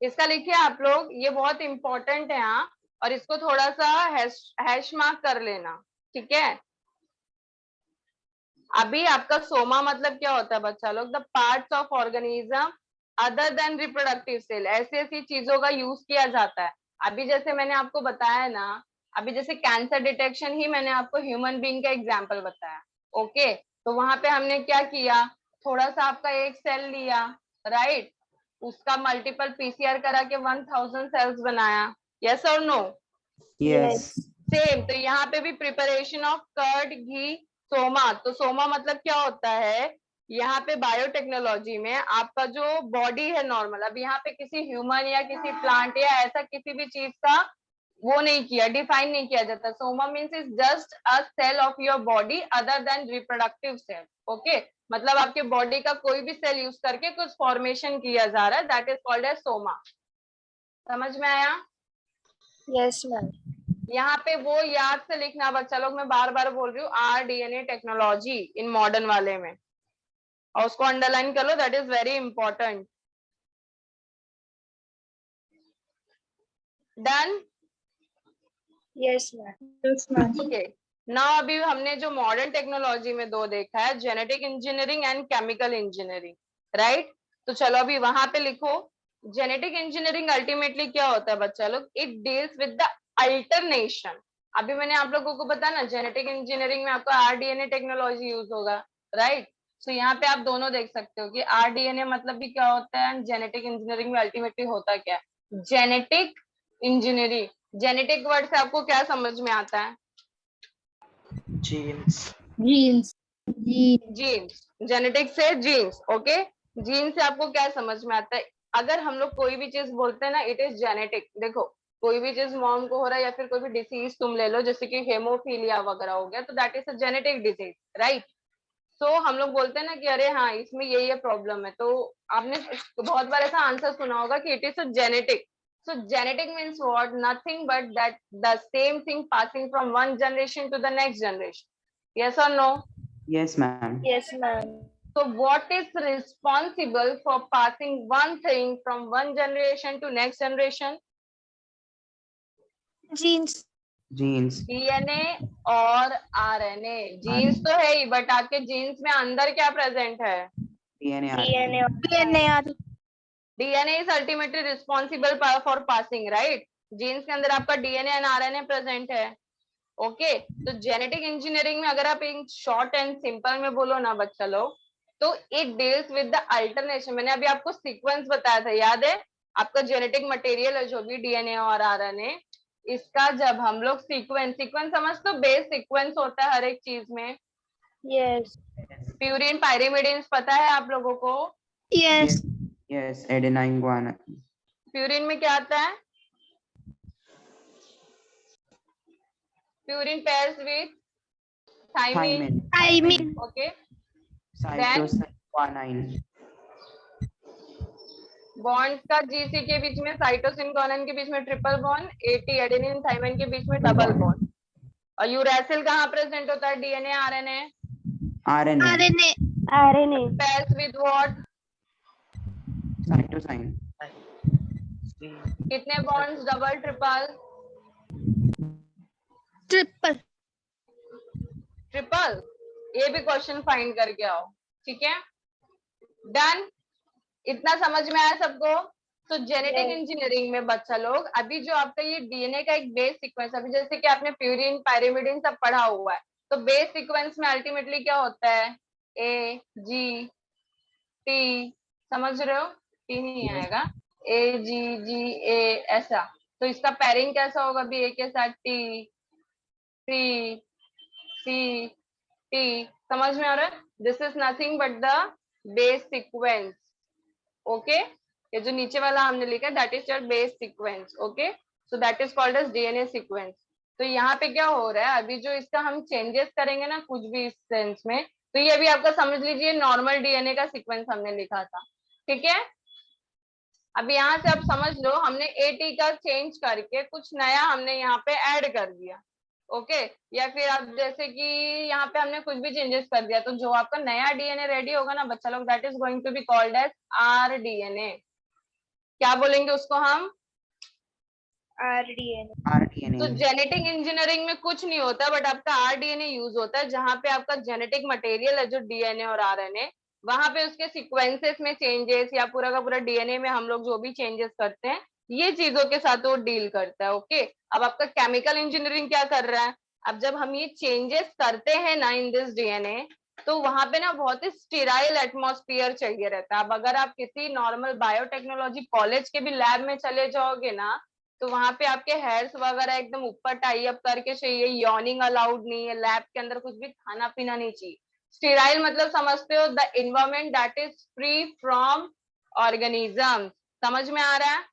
इसका लिखिए आप लोग, ये बहुत इंपॉर्टेंट है यहाँ, और इसको थोड़ा सा हैश मार्क कर लेना, ठीक है। अभी आपका सोमा मतलब क्या होता है बच्चा लोग, the parts of organism other than reproductive cell, ऐसी ऐसी चीजों का यूज किया जाता है। अभी जैसे मैंने आपको बताया ना, अभी जैसे कैंसर डिटेक्शन ही मैंने आपको ह्यूमन बीइंग का एग्जांपल बताया, ओके। तो वहां पे हमने क्या किया, थोड़ा सा आपका एक सेल लिया, राइट, उसका मल्टीपल पीसीआर करा के 1000 सेल्स बनाया, यस और नो? Yes. सेम, तो यहाँ पे भी प्रिपरेशन ऑफ कर्ड, घी, सोमा। तो सोमा मतलब क्या होता है, यहाँ पे बायोटेक्नोलॉजी में आपका जो बॉडी है नॉर्मल, अब यहाँ पे किसी ह्यूमन या किसी प्लांट या ऐसा किसी भी चीज का वो नहीं किया, डिफाइन नहीं किया जाता। Soma means is just a cell of your body other than reproductive cell, okay. मतलब आपके बॉडी का कोई भी सेल यूज करके कुछ फॉर्मेशन किया जा रहा है, that is called as soma. समझ में आया? Yes ma'am. यहाँ पे वो याद से लिखना बच्चा लोग, मैं बार बार बोल रही हूँ, आरडीएनए टेक्नोलॉजी इन मॉडर्न वाले में, और उसको अंडरलाइन कर लो, that is very important. Done? Yes ma'am. Okay, now अभी हमने जो मॉडर्न टेक्नोलॉजी में दो देखा है, genetic engineering and chemical engineering, right. तो चलो अभी वहां पे लिखो, जेनेटिक इंजीनियरिंग अल्टीमेटली क्या होता है बच्चा लोग, it deals with the alternation. अभी मैंने आप लोगों को बताया ना, जेनेटिक इंजीनियरिंग में आपका आरडीएनए टेक्नोलॉजी यूज होगा, राइट। तो यहाँ पे आप दोनों देख सकते हो कि आरडीएनए मतलब भी क्या होता है, जेनेटिक इंजीनियरिंग में अल्टीमेटली होता क्या है, जेनेटिक इंजीनियरिंग। जेनेटिक वर्ड से आपको क्या समझ में आता है? जीन्स। जीन्स। जीन्स, जेनेटिक से जीन्स, ओके। जीन से आपको क्या समझ में आता है, अगर हम लोग कोई भी चीज बोलते हैं ना, इट इज जेनेटिक। देखो कोई भी चीज मॉम को हो रहा है, या फिर कोई भी डिसीज तुम ले लो, जैसे कि हेमोफीलिया वगैरह हो गया, तो that is a genetic disease, right. So हम लोग बोलते हैं ना कि अरे हाँ इसमें ये प्रॉब्लम है, तो आपने बहुत बार ऐसा आंसर सुना होगा कि it is genetic. So genetic means what? Nothing but that the same thing passing from one generation to the next generation. Yes or no? Yes, ma'am. Yes, ma'am. So what is responsible for passing one thing from one generation to next generation? Genes. Genes. DNA और RNA. Genes तो है ही, but आपके genes में अंदर क्या present है? DNA. DNA. DNA is ultimately responsible for passing, right? Genes के अंदर आपका DNA and RNA present है. ओके, तो जेनेटिक इंजीनियरिंग में अगर आप एक शॉर्ट एंड सिंपल में बोलो ना बच्चा लोग, तो it deals with the alternation. मैंने अभी आपको सीक्वेंस बताया था, याद है? आपका जेनेटिक मटेरियल है जो भी डीएनए और आरएनए, इसका जब हम लोग सीक्वेंस समझ तो बेस सीक्वेंस होता है हर एक चीज में. Yes. प्यूरिन पायरिमिडिन पता है आप लोगों को? Yes. Yes, adenine guanine. Purine में क्या आता है? Purine pairs with thymine. Thymine. Okay. Cytosine guanine. Bond का जीसी के बीच में, साइटोसिन गुआनिन के बीच में triple bond, AT adenine thymine के बीच में डबल बॉन्ड. और यूरैसिल कहाँ प्रेजेंट होता है? DNA RNA. RNA. Pairs with what? Cytosine. कितने बॉन्ड्स? Double triple? ट्रिपल. ये भी क्वेश्चन फाइंड करके आओ, ठीक है? डन. इतना समझ में आया सबको? तो जेनेटिक इंजीनियरिंग में बच्चा लोग अभी जो आपका ये डीएनए का एक बेस सीक्वेंस, अभी जैसे कि आपने प्यूरिन पायरिमिडिन सब पढ़ा हुआ है, तो बेस सीक्वेंस में अल्टीमेटली क्या होता है? ए जी टी. समझ रहे हो? टी नहीं आएगा, ए जी जी ए ऐसा. तो इसका पेयरिंग कैसा होगा? भी ए के साथ टी, सी सी टी. समझ में आ रहा है? This is nothing but the base sequence. Okay, ये जो नीचे वाला हमने लिखा that is your base sequence. Okay, so that is called as DNA sequence. तो यहाँ पे क्या हो रहा है, अभी जो इसका हम चेंजेस करेंगे ना कुछ भी इस सेंस में, तो ये अभी आपका समझ लीजिए नॉर्मल डीएनए का सीक्वेंस हमने लिखा था, ठीक है? अब यहाँ से आप समझ लो हमने एटी का चेंज करके कुछ नया हमने यहाँ पे ऐड कर दिया. ओके, या फिर आप जैसे कि यहाँ पे हमने कुछ भी चेंजेस कर दिया, तो जो आपका नया डीएनए रेडी होगा ना बच्चा लोग, that is going to be called as rDNA. क्या बोलेंगे उसको हम? RDNA. तो जेनेटिक इंजीनियरिंग में कुछ नहीं होता बट आपका आरडीएनए यूज होता है, जहां पे आपका जेनेटिक मटेरियल है जो डीएनए और आरएनए, वहां पे उसके सीक्वेंसेस में चेंजेस या पूरा का पूरा डीएनए में हम लोग जो भी चेंजेस करते हैं, ये चीजों के साथ वो डील करता है. ओके, अब आपका केमिकल इंजीनियरिंग क्या कर रहा है? अब जब हम ये चेंजेस करते हैं ना इन दिस डीएनए, तो वहां पे ना बहुत ही स्टेराइल एटमॉस्फेयर चाहिए रहता है. अब अगर आप किसी नॉर्मल बायोटेक्नोलॉजी कॉलेज के भी लैब में चले जाओगे ना, तो वहां पे आपके हेयर्स वगैरह एकदम ऊपर टाई अप करके चाहिए, यॉर्निंग अलाउड नहीं है, लैब के अंदर कुछ भी खाना पीना नहीं चाहिए. स्टेराइल मतलब समझते हो? The environment that is free from organism. समझ में आ रहा है?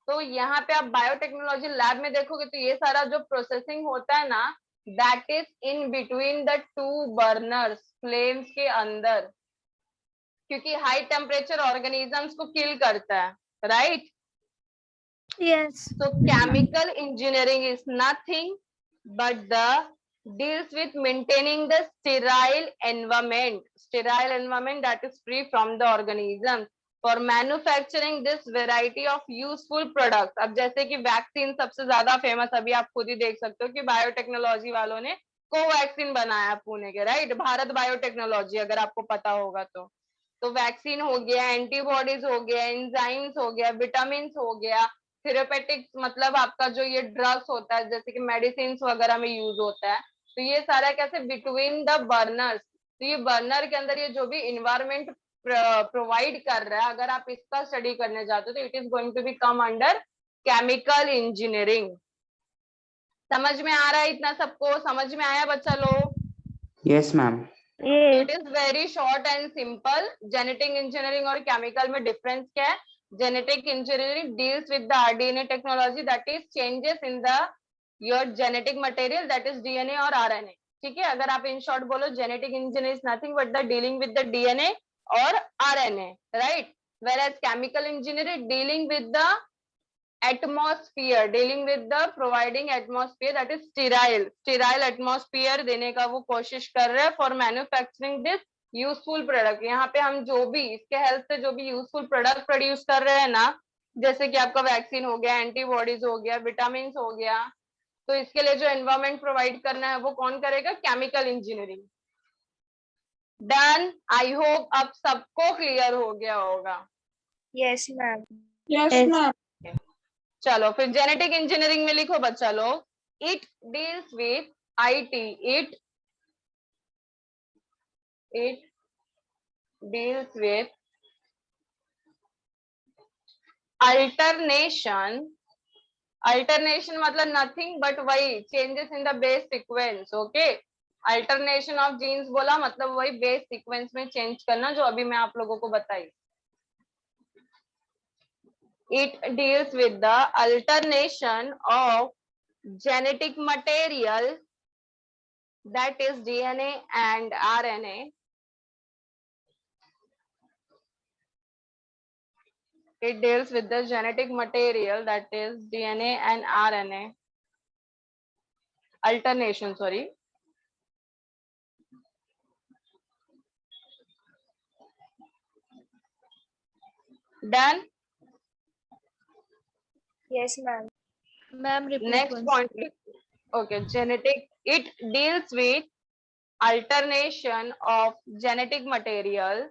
तो यहाँ पे आप बायोटेक्नोलॉजी लैब में देखोगे तो ये सारा जो प्रोसेसिंग होता है ना, that is in between the two burners, flames के अंदर, क्योंकि हाई टेम्परेचर ऑर्गेनिजम्स को किल करता है, right? Yes. So chemical engineering is nothing but the deals with maintaining the sterile environment that is free from the organism for manufacturing this variety of useful products. अब जैसे कि vaccine सबसे ज्यादा famous, अभी आप खुद ही देख सकते हो कि बायोटेक्नोलॉजी वालों ने कोवैक्सीन बनाया पुणे के, राइट? भारत बायोटेक्नोलॉजी, अगर आपको पता होगा तो वैक्सीन हो गया, एंटीबॉडीज हो गया, एंजाइम्स हो गया, विटामिन हो गया, थेरेपेटिक्स मतलब आपका जो ये ड्रग्स होता है जैसे कि मेडिसिन वगैरह में यूज होता है, तो ये सारा कैसे बिटवीन द बर्नर्स. तो ये बर्नर के अंदर ये जो भी इन्वायरमेंट प्रोवाइड कर रहा है, अगर आप इसका स्टडी करने जाते हो तो it is going to be come under chemical engineering. समझ में आ रहा है? इतना सबको समझ में आया बच्चा लोग? Yes, ma'am. It is very short and simple. Genetic engineering और केमिकल में डिफरेंस क्या है? Genetic engineering deals with the RDNA technology, that is changes in the your genetic material, that is DNA or RNA. ठीक है, अगर आप in short बोलो genetic engineer is nothing but the dealing with the DNA और RNA, right, whereas chemical engineer is dealing with the atmosphere, dealing with the providing atmosphere that is sterile atmosphere देने का वो कोशिश कर रहे हैं for manufacturing this useful product। यहाँ पे हम जो भी इसके हेल्प से जो भी यूजफुल प्रोडक्ट प्रोड्यूस कर रहे हैं ना, जैसे कि आपका वैक्सीन हो गया, एंटीबॉडीज हो गया, विटामिन हो गया, तो इसके लिए जो एनवायरमेंट प्रोवाइड करना है वो कौन करेगा? Chemical engineering. Done, I hope अब सबको क्लियर हो गया होगा। Yes ma'am. Yes ma'am. चलो फिर जेनेटिक इंजीनियरिंग में लिखो बच्चा लोग, it deals with IT, it deals with alternation, alternation मतलब नथिंग बट वही changes in the base sequence, okay, alternation of genes बोला मतलब वही बेस सीक्वेंस में चेंज करना जो अभी मैं आप लोगों को बताई। It deals with the alternation of genetic material, that is DNA and RNA, it deals with the genetic material that is DNA and RNA alternation, sorry, done। Yes ma'am. Ma'am Next point, okay, genetic, it deals with alternation of genetic material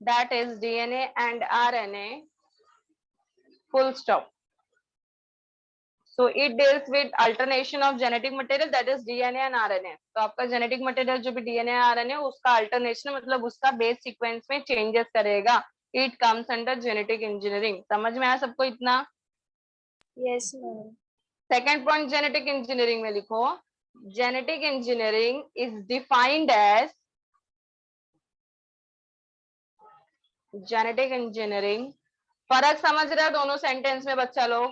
that is DNA and RNA, full stop। So it deals with alternation of genetic material that is DNA and RNA। तो आपका genetic material जो भी DNA RNA उसका alternation मतलब उसका base sequence में changes करेगा। It comes under genetic engineering. समझ में आया सबको इतना? Yes ma'am. Second point genetic engineering में लिखो, genetic engineering is defined as, genetic engineering, फर्क समझ रहे हो दोनों सेंटेंस में बच्चा लोग?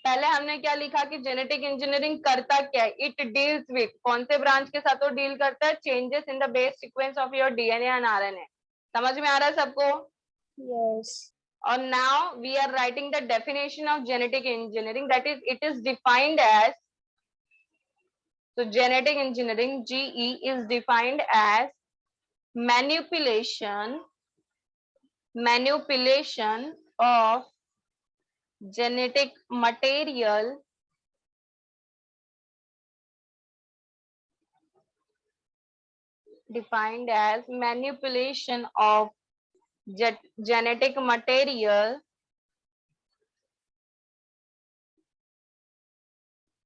पहले हमने क्या लिखा कि जेनेटिक इंजीनियरिंग करता क्या है? इट डील्स विथ, कौन से ब्रांच के साथ वो डील करता है? Changes in the base sequence of your DNA and RNA. समझ में आ रहा है सबको? यस। और now we are writing the definition of genetic engineering, that is it is defined as, so genetic engineering GE is defined as manipulation of genetic material defined as manipulation of genetic material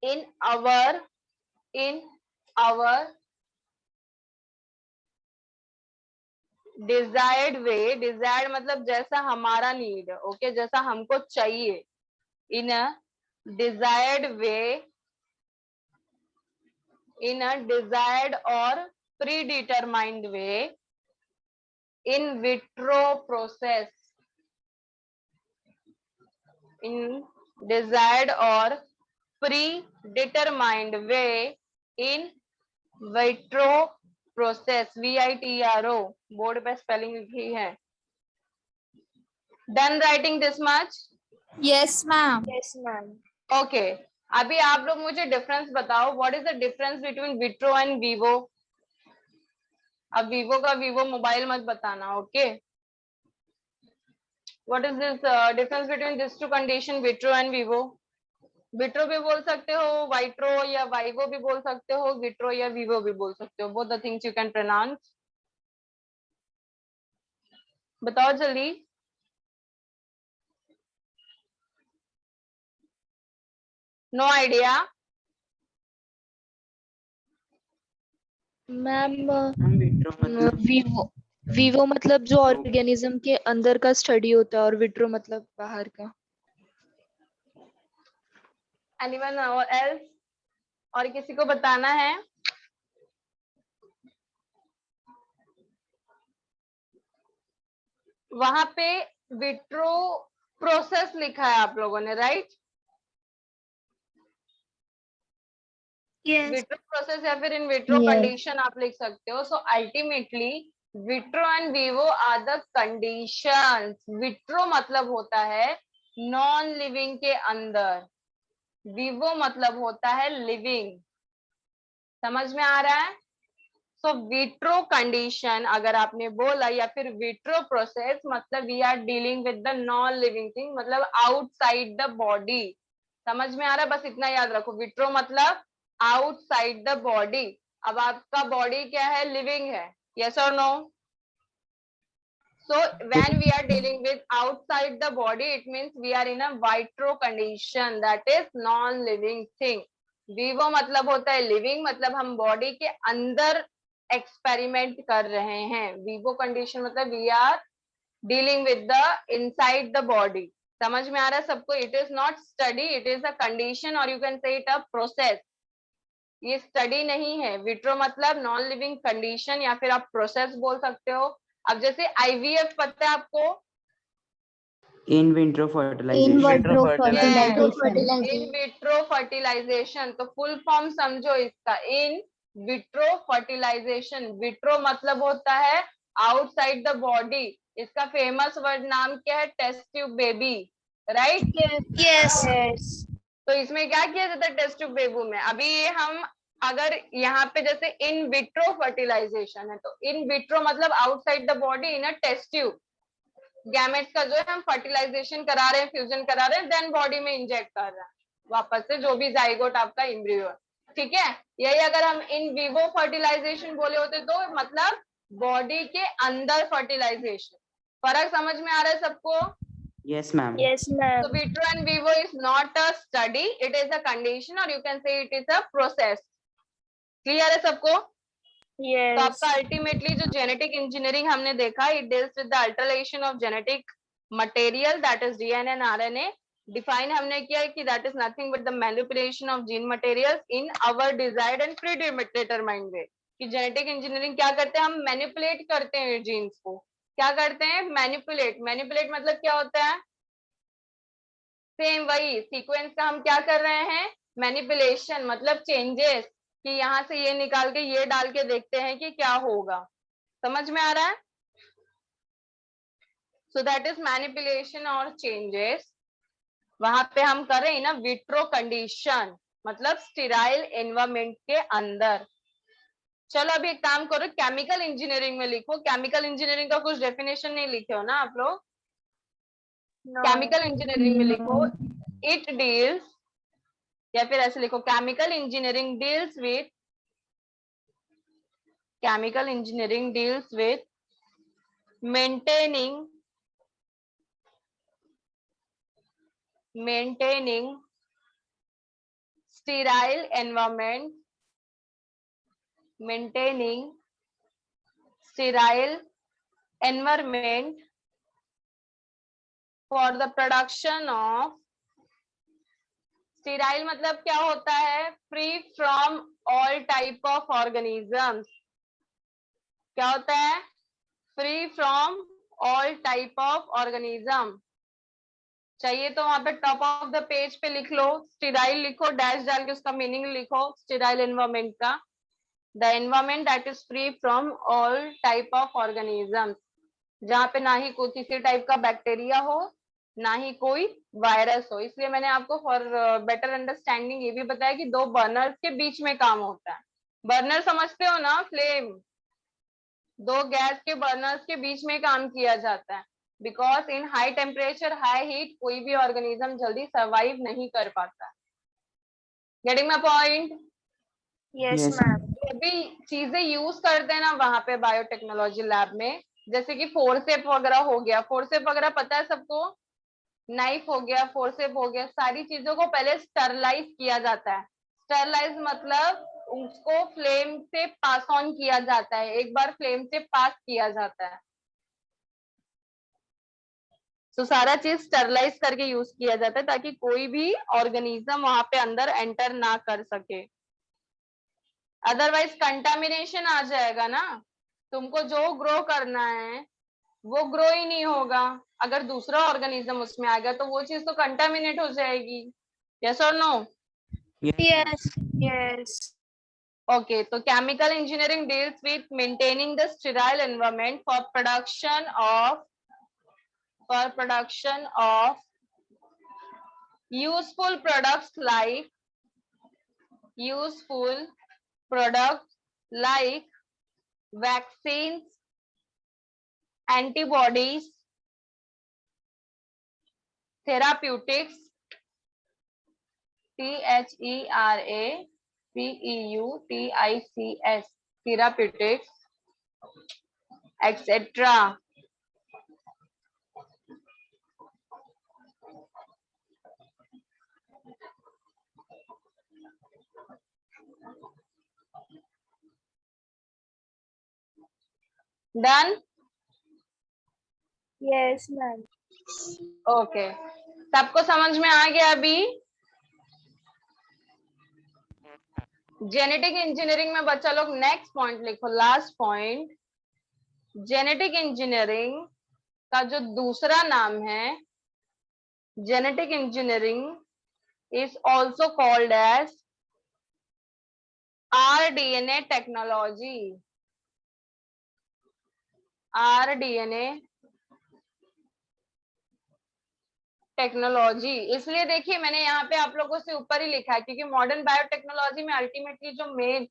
in our desired way, desired मतलब जैसा हमारा need, okay, जैसा हमको चाहिए, in a desired way, in a desired or predetermined way, in vitro process, in desired or predetermined way, in vitro process, VITRO, board पे spelling लिखी है। Done writing this much? Yes ma'am. Yes ma'am. Okay, अभी आप लोग मुझे difference बताओ, what is the difference between vitro and vivo? अब vivo का वीवो मोबाइल मत बताना, okay? What is this difference between this two condition, vitro and vivo? Vitro भी बोल सकते हो, वाइट्रो या वाइवो भी बोल सकते हो, विट्रो या वीवो भी बोल सकते हो, both the things you can pronounce. बताओ जल्दी। No idea? मैम हम विट्रो मतलब वीवो मतलब जो ऑर्गेनिज्म के अंदर का स्टडी होता है और विट्रो मतलब बाहर का। Anyone else? और किसी को बताना है? वहां पे विट्रो प्रोसेस लिखा है आप लोगों ने, राइट? Yes. विट्रो प्रोसेस या फिर इन विट्रो Yes. कंडीशन आप लिख सकते हो. So ultimately vitro and vivo are the conditions. Vitro मतलब होता है नॉन लिविंग के अंदर, वीवो मतलब होता है लिविंग. समझ में आ रहा है? सो विट्रो कंडीशन अगर आपने बोला या फिर विट्रो प्रोसेस मतलब we are dealing with the non living thing, मतलब आउटसाइड द बॉडी. समझ में आ रहा है? बस इतना याद रखो, विट्रो मतलब आउटसाइड द बॉडी. अब आपका बॉडी क्या है? लिविंग है. यस और no? So when we are dealing with outside the body, it means we are in a vitro condition, that is non-living thing. Vivo मतलब होता है living, मतलब हम body के अंदर experiment कर रहे हैं. Vivo condition मतलब we are dealing with the inside the body. समझ में आ रहा है सबको? It is not study, it is a condition or you can say it a process. ये स्टडी नहीं है. विट्रो मतलब नॉन लिविंग कंडीशन या फिर आप प्रोसेस बोल सकते हो. अब जैसे आईवीएफ पता है आपको? In vitro fertilization. vitro fertilization. In vitro fertilization. तो फुल फॉर्म समझो इसका, इन विट्रो फर्टिलाइजेशन. विट्रो मतलब होता है आउटसाइड द बॉडी. इसका फेमस वर्ड नाम क्या है? Test tube baby. Right? Yes. तो इसमें क्या किया जाता है टेस्ट ट्यूब बेबी में? अभी ये हम अगर यहाँ पे जैसे इन विट्रो फर्टिलाइजेशन है, तो इन विट्रो मतलब outside the body in a test tube. Gametes का जो है हम फर्टिलाइजेशन करा रहे हैं, फ्यूजन करा रहे हैं, देन बॉडी में इंजेक्ट कर रहे हैं वापस से जो भी जाइगोट आपका एम्ब्रियो है. ठीक है? यही अगर हम इन विवो फर्टिलाइजेशन बोले होते तो मतलब बॉडी के अंदर फर्टिलाइजेशन. फर्क समझ में आ रहा है सबको? Yes, ma'am. Yes, ma'am. So vitro and vivo is not a study, it is a condition or you can say it is a process. Clear है सबको? तो Yes. आपका अल्टीमेटली जो जेनेटिक इंजीनियरिंग हमने देखा, it deals with the alteration of genetic material that is DNA and RNA. Define हमने किया कि that is nothing but the manipulation of gene materials in our desired and predetermined way. कि genetic engineering क्या करते हैं? हम manipulate करते हैं जीन्स को. क्या करते हैं? मैनिपुलेट. मैनिपुलेट मतलब क्या होता है? सेम वही सीक्वेंस का हम क्या कर रहे हैं? मैनिपुलेशन मतलब चेंजेस, कि यहाँ से ये निकाल के ये डाल के देखते हैं कि क्या होगा. समझ में आ रहा है? सो दैट इज मैनिपुलेशन और चेंजेस. वहां पे हम कर रहे हैं ना विट्रो कंडीशन, मतलब स्टेराइल एनवायरमेंट के अंदर. चलो अभी एक काम करो, केमिकल इंजीनियरिंग में लिखो. केमिकल इंजीनियरिंग का कुछ डेफिनेशन नहीं लिखे हो ना आप लोग? केमिकल इंजीनियरिंग में लिखो इट डील्स, या फिर ऐसे लिखो chemical engineering deals with, chemical engineering deals with maintaining sterile environment, maintaining sterile environment for the production of, sterile मतलब क्या होता है? free from all type of organisms. क्या होता है? free from all type of organism. चाहिए तो वहां पे टॉप ऑफ द पेज पे लिख लो, स्टेराइल लिखो, डैश डाल के उसका मीनिंग लिखो स्टेराइल एनवायरमेंट का. The environment that is free from all type of organisms, जहाँ पे ना ही कोई किसी टाइप का बैक्टीरिया हो, ना ही कोई वायरस हो. इसलिए मैंने आपको फॉर बेटर अंडरस्टैंडिंग ये भी बताया कि दो बर्नर्स के बीच में काम होता है. बर्नर समझते हो ना? फ्लेम. दो गैस के बर्नर्स के बीच में काम किया जाता है. Because in high temperature high heat कोई भी ऑर्गेनिज्म जल्दी सर्वाइव नहीं कर पाता. Getting my point? Yes, Yes. ma'am. अभी चीजें यूज करते हैं ना वहां पे बायोटेक्नोलॉजी लैब में, जैसे कि फोर्सेप वगैरह हो गया. फोर्सेप वगैरह पता है सबको? नाइफ हो गया, फोर्सेप हो गया, सारी चीजों को पहले स्टरलाइज किया जाता है. स्टरलाइज मतलब उसको फ्लेम से पास ऑन किया जाता है, एक बार फ्लेम से पास किया जाता है. तो सारा चीज स्टरलाइज करके यूज किया जाता है ताकि कोई भी ऑर्गेनिज्म वहां पे अंदर एंटर ना कर सके. अदरवाइज कंटामिनेशन आ जाएगा ना. तुमको जो ग्रो करना है वो ग्रो ही नहीं होगा. अगर दूसरा ऑर्गेनिज्म उसमें आ गया तो वो चीज तो कंटामिनेट हो जाएगी. यस और no? Yes. Yes. Yes. Okay, so chemical engineering deals with maintaining the sterile environment for production of useful products like vaccines, antibodies, therapeutics, therapeutics, therapeutics, etc. Done? Yes, ma'am. Okay. सबको समझ में आ गया अभी? Genetic engineering में बच्चा लोग next point लिखो, last point. Genetic engineering का जो दूसरा नाम है, genetic engineering is also called as rDNA technology. rDNA technology इसलिए देखिए मैंने यहाँ पे आप लोगों से ऊपर ही लिखा है क्योंकि मॉडर्न बायोटेक्नोलॉजी में अल्टीमेटली जो मेन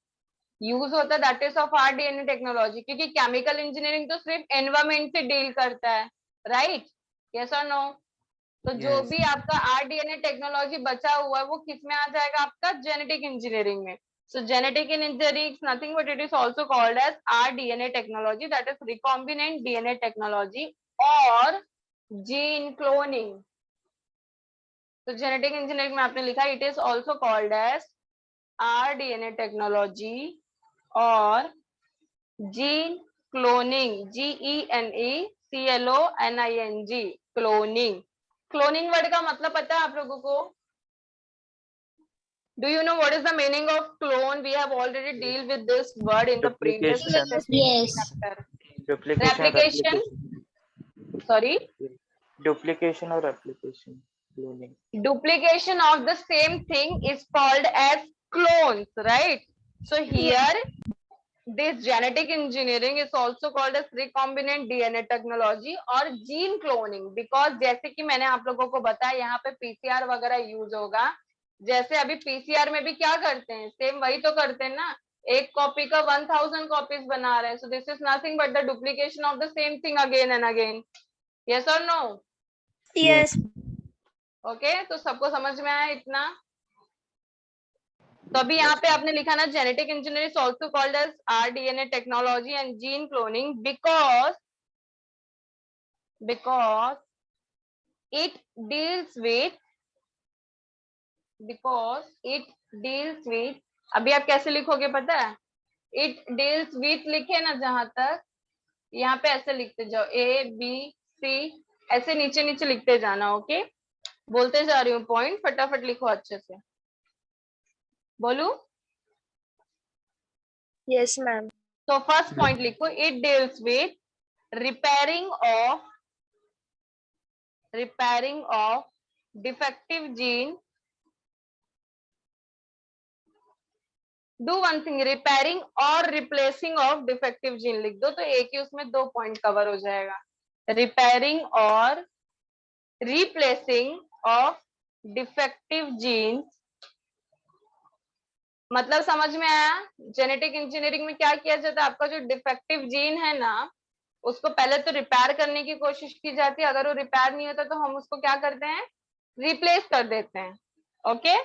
यूज होता है that is of rDNA technology, क्योंकि केमिकल इंजीनियरिंग तो सिर्फ एनवायरमेंट से डील करता है, राइट? यस और नो? तो जो Yes. भी आपका rDNA टेक्नोलॉजी बचा हुआ है वो किस में आ जाएगा? आपका जेनेटिक इंजीनियरिंग में। So genetic engineering is nothing but it is also called as rDNA technology, that is recombinant DNA technology or gene cloning. तो जेनेटिक इंजीनियरिंग में आपने लिखा it is also called as rDNA technology और gene cloning, GENECLONING, cloning. Cloning word का मतलब पता है आप लोगों को? Do you know what is the meaning of clone? We have already deal with this word in the previous Duplication. chapter. Duplication or Replication? Sorry? Duplication or replication. Cloning. Duplication of the same thing is called as clones, right? So here this genetic engineering is also called as recombinant DNA technology और gene cloning, because जैसे कि मैंने आप लोगों को बताया यहाँ पे PCR वगैरह यूज होगा। जैसे अभी PCR में भी क्या करते हैं, सेम वही तो करते हैं ना, एक कॉपी का 1000 कॉपीज बना रहे हैं। So this is nothing but the duplication of the same thing again and again. Yes और नो? Yes. ओके, तो सबको समझ में आया इतना? तो अभी यहाँ पे आपने लिखा ना genetic engineering is also called as rDNA technology and gene cloning because it deals with अभी आप कैसे लिखोगे पता है? it deals with लिखे ना जहां तक, यहाँ पे ऐसे लिखते जाओ ABC, ऐसे नीचे नीचे लिखते जाना। ओके, बोलते जा रही हूँ पॉइंट, फटाफट लिखो अच्छे से। बोलू? Yes, ma'am. तो फर्स्ट पॉइंट लिखो, it deals with repairing of defective gene. Do one thing, repairing और replacing of defective gene लिख दो, तो एक ही उसमें 2 पॉइंट कवर हो जाएगा। repairing और replacing of defective genes, मतलब समझ में आया? जेनेटिक इंजीनियरिंग में क्या किया जाता है, आपका जो डिफेक्टिव जीन है ना उसको पहले तो रिपेयर करने की कोशिश की जाती है, अगर वो रिपेयर नहीं होता तो हम उसको क्या करते हैं? रिप्लेस कर देते हैं। ओके,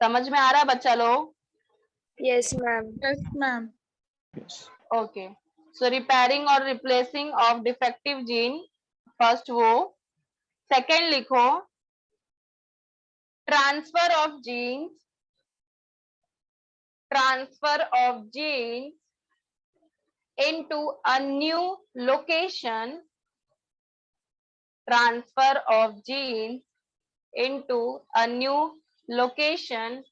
समझ में आ रहा है बच्चा लोग? Yes, ma'am. Yes, ma'am. Okay, so repairing और replacing of defective gene, first वो। सेकेंड लिखो, transfer of genes into a new location, transfer of genes into a new location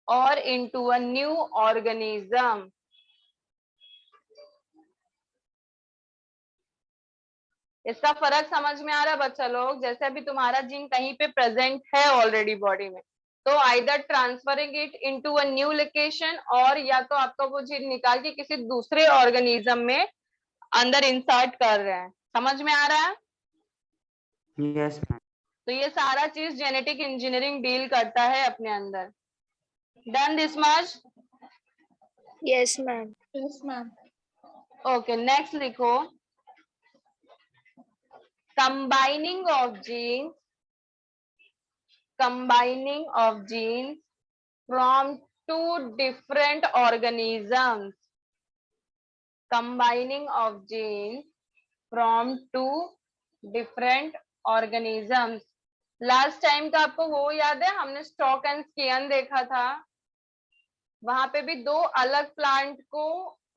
or into a new organism. इसका फर्क समझ में आ रहा है बच्चा लोग? जैसे अभी तुम्हारा जीन कहीं पे प्रेजेंट है ऑलरेडी बॉडी में, तो either transferring it into a new location, और या तो आपका वो जीन निकाल के किसी दूसरे ऑर्गेनिज्म में अंदर इंसर्ट कर रहे हैं। समझ में आ रहा है? Yes, ma'am. तो ये सारा चीज जेनेटिक इंजीनियरिंग डील करता है अपने अंदर। Done this much? Yes ma'am. Okay, next लिखो। combining of genes from two different organisms, combining of genes from two different organisms। Last time का आपको वो याद है, हमने स्टॉक एंड स्कियन देखा था, वहां पे भी दो अलग प्लांट को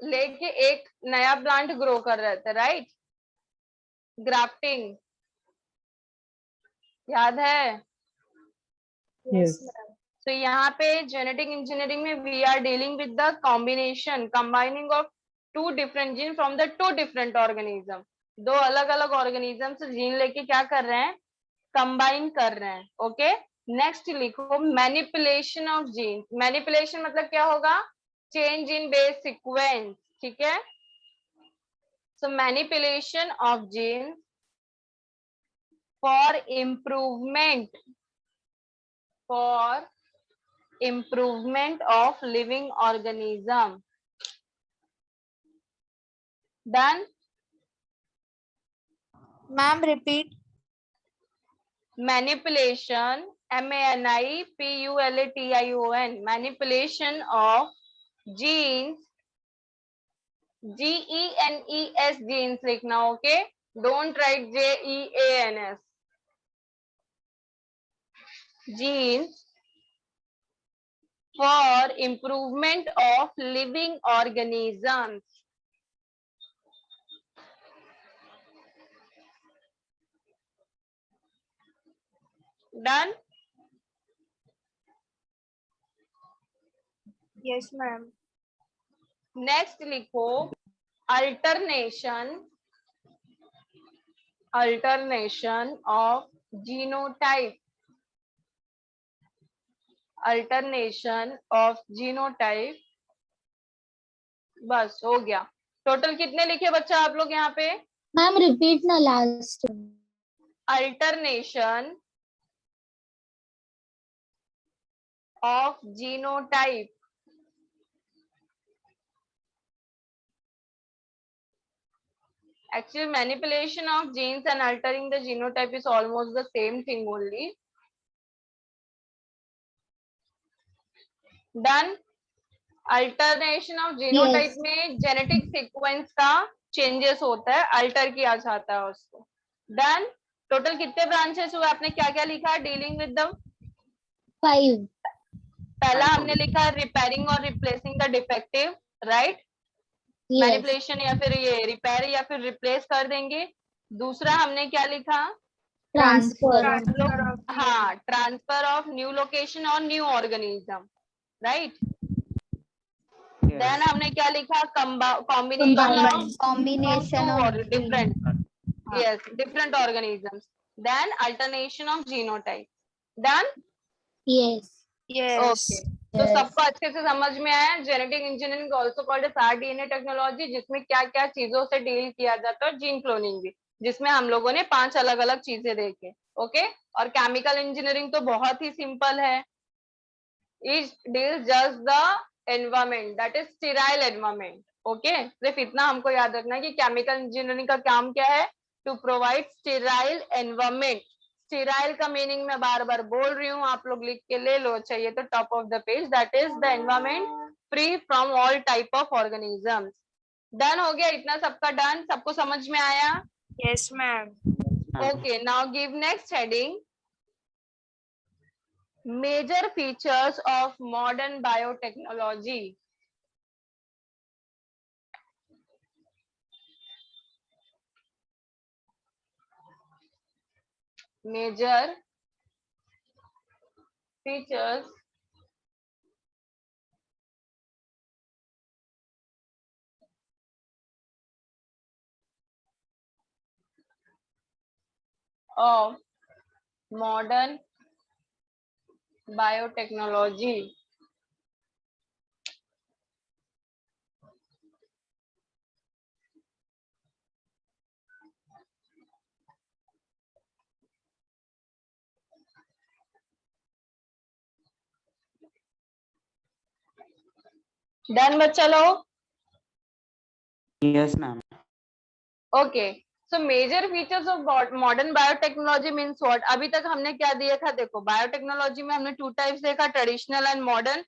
लेके एक नया प्लांट ग्रो कर रहे थे, राइट? ग्राफ्टिंग याद है? यस तो यहाँ पे जेनेटिक इंजीनियरिंग में we are dealing with the combination, combining of two different gene from the two different organism. दो अलग अलग ऑर्गेनिज्म से जीन लेके क्या कर रहे हैं? कंबाइन कर रहे हैं। ओके, नेक्स्ट लिखो मैनिपुलेशन ऑफ जीन। मैनिपुलेशन मतलब क्या होगा? चेंज इन बेस सीक्वेंस, ठीक है? So manipulation of gene for improvement of living organism। Done? Ma'am repeat. Manipulation, manipulation, manipulation of genes, genes, genes लिखना, okay? Don't write jeans, genes for improvement of living organisms। Done? Yes ma'am. Next लिखो alternation of genotype. Alternation of genotype, बस हो गया। Total कितने लिखे बच्चा आप लोग यहाँ पे? मैम रिपीट ना last. Alternation of genotype, actually manipulation of genes and altering the genotype is almost the same thing only। Done? Alternation of genotype Yes. में जेनेटिक सीक्वेंस का चेंजेस होता है, अल्टर किया जाता है उसको। डन? टोटल कितने ब्रांचेस हुए? आपने क्या क्या लिखा? Dealing with the 5। पहला हमने लिखा रिपेयरिंग और replacing the defective, right? Yes. Manipulation या फिर ये रिपेयर या फिर रिप्लेस कर देंगे। दूसरा हमने क्या लिखा? Transfer. हाँ, ट्रांसफर ऑफ न्यू लोकेशन और new organism, right? Yes. Then हमने क्या लिखा? Combination Combination of of different, genes. yes, different organisms। Then alternation of genotype। Done? Yes. Yes. Okay, तो Yes. सबको अच्छे से समझ में आया? Genetic engineering also called as rDNA technology, जिसमें क्या क्या चीजों से डील किया जाता है, जीन क्लोनिंग भी, जिसमें हम लोगों ने 5 अलग अलग चीजें देखे। ओके, और केमिकल इंजीनियरिंग तो बहुत ही सिंपल है। It deals just the environment, that is sterile environment. Okay, सिर्फ इतना हमको याद रखना है कि केमिकल इंजीनियरिंग का काम क्या है? To provide sterile environment. Sterile का मीनिंग मैं बार बार बोल रही हूँ, आप लोग लिख के ले लो चाहिए तो top of the page, that is the environment free from all type of organisms. Done हो गया इतना सबका? डन? सबको समझ में आया? Yes ma'am. Okay, now give next heading. Major features of modern biotechnology। Major features of modern biotechnology. Done बच्चा लोग? Yes, ma'am. Okay, so major features of modern biotechnology means what? अभी तक हमने क्या दिया था? देखो, बायोटेक्नोलॉजी में हमने टू टाइप्स देखा, ट्रेडिशनल एंड मॉडर्न।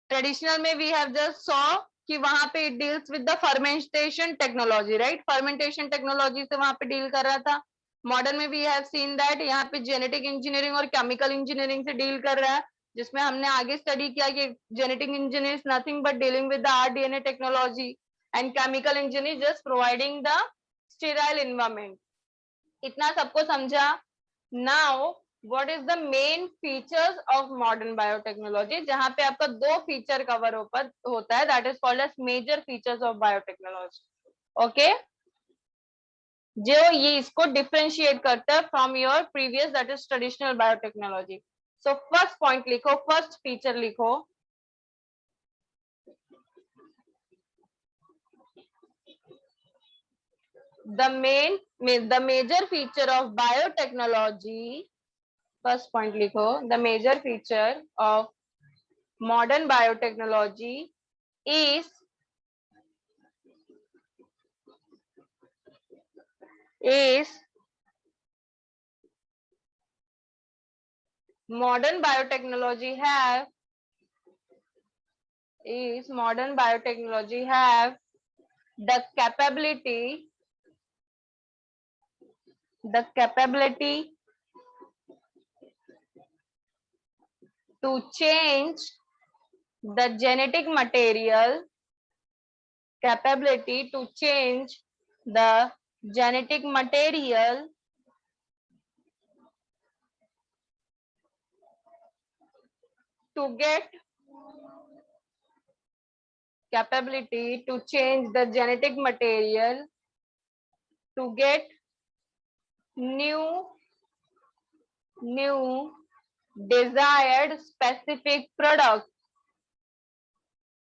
ट्रेडिशनल में वी हैव जस्ट सॉ कि वहां पे it deals with the fermentation technology, right? Fermentation technology से वहां पे डील कर रहा था। मॉडर्न में वी हैव सीन दैट यहाँ पे जेनेटिक इंजीनियरिंग और केमिकल इंजीनियरिंग से डील कर रहा है, जिसमें हमने आगे स्टडी किया कि genetic engineer is nothing but dealing with the rDNA technology and chemical engineer just providing the sterile environment. इतना सबको समझा? Now what is the main features of modern biotechnology? जहां पे आपका दो फीचर कवर होता है, that is called as major features of biotechnology. okay? जो ये इसको डिफरेंशिएट करता है from your previous that is traditional biotechnology. So first point लिखो, फर्स्ट फीचर लिखो, the major feature of biotechnology, first point लिखो, the major feature of modern biotechnology is modern biotechnology have the capability to change the genetic material, capability to change the genetic material to get capability to change the genetic material to get new desired specific product,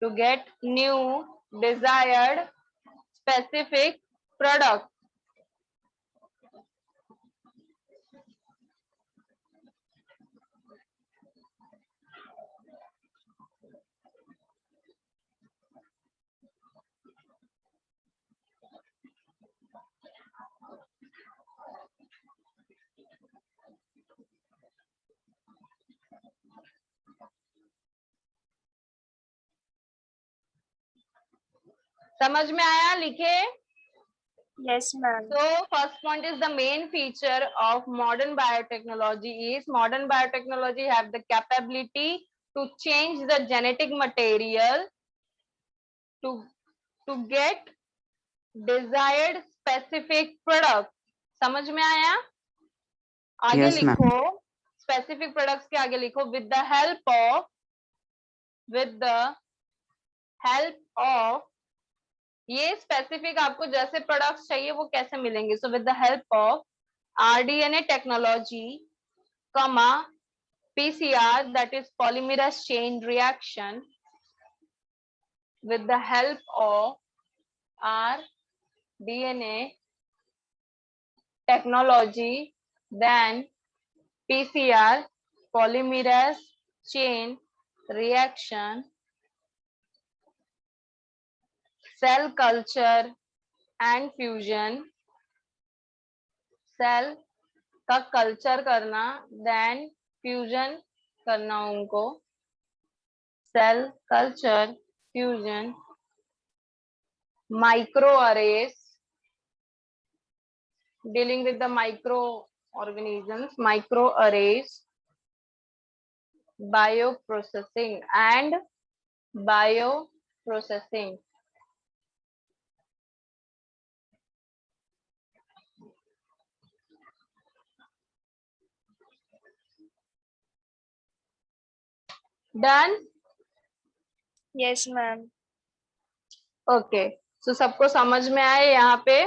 to get new desired specific product. समझ में आया? लिखे? Yes, ma'am. So first point is the main feature of modern biotechnology is modern biotechnology have the capability to change the genetic material to get desired specific product. समझ में आया? आगे Yes, ma'am. लिखो, specific products के आगे लिखो with the help of ये specific आपको जैसे प्रोडक्ट्स चाहिए वो कैसे मिलेंगे? So with the help of rDNA technology, comma PCR that is polymerase chain reaction, with the help of RDNA technology, then PCR polymerase chain reaction, cell culture and fusion, cell का culture करना, then fusion करना उनको, cell culture fusion, microarrays, dealing with the microorganisms, microarrays, bioprocessing and bioprocessing. Done? Yes, ma'am. Okay, so सबको समझ में आए यहाँ पे?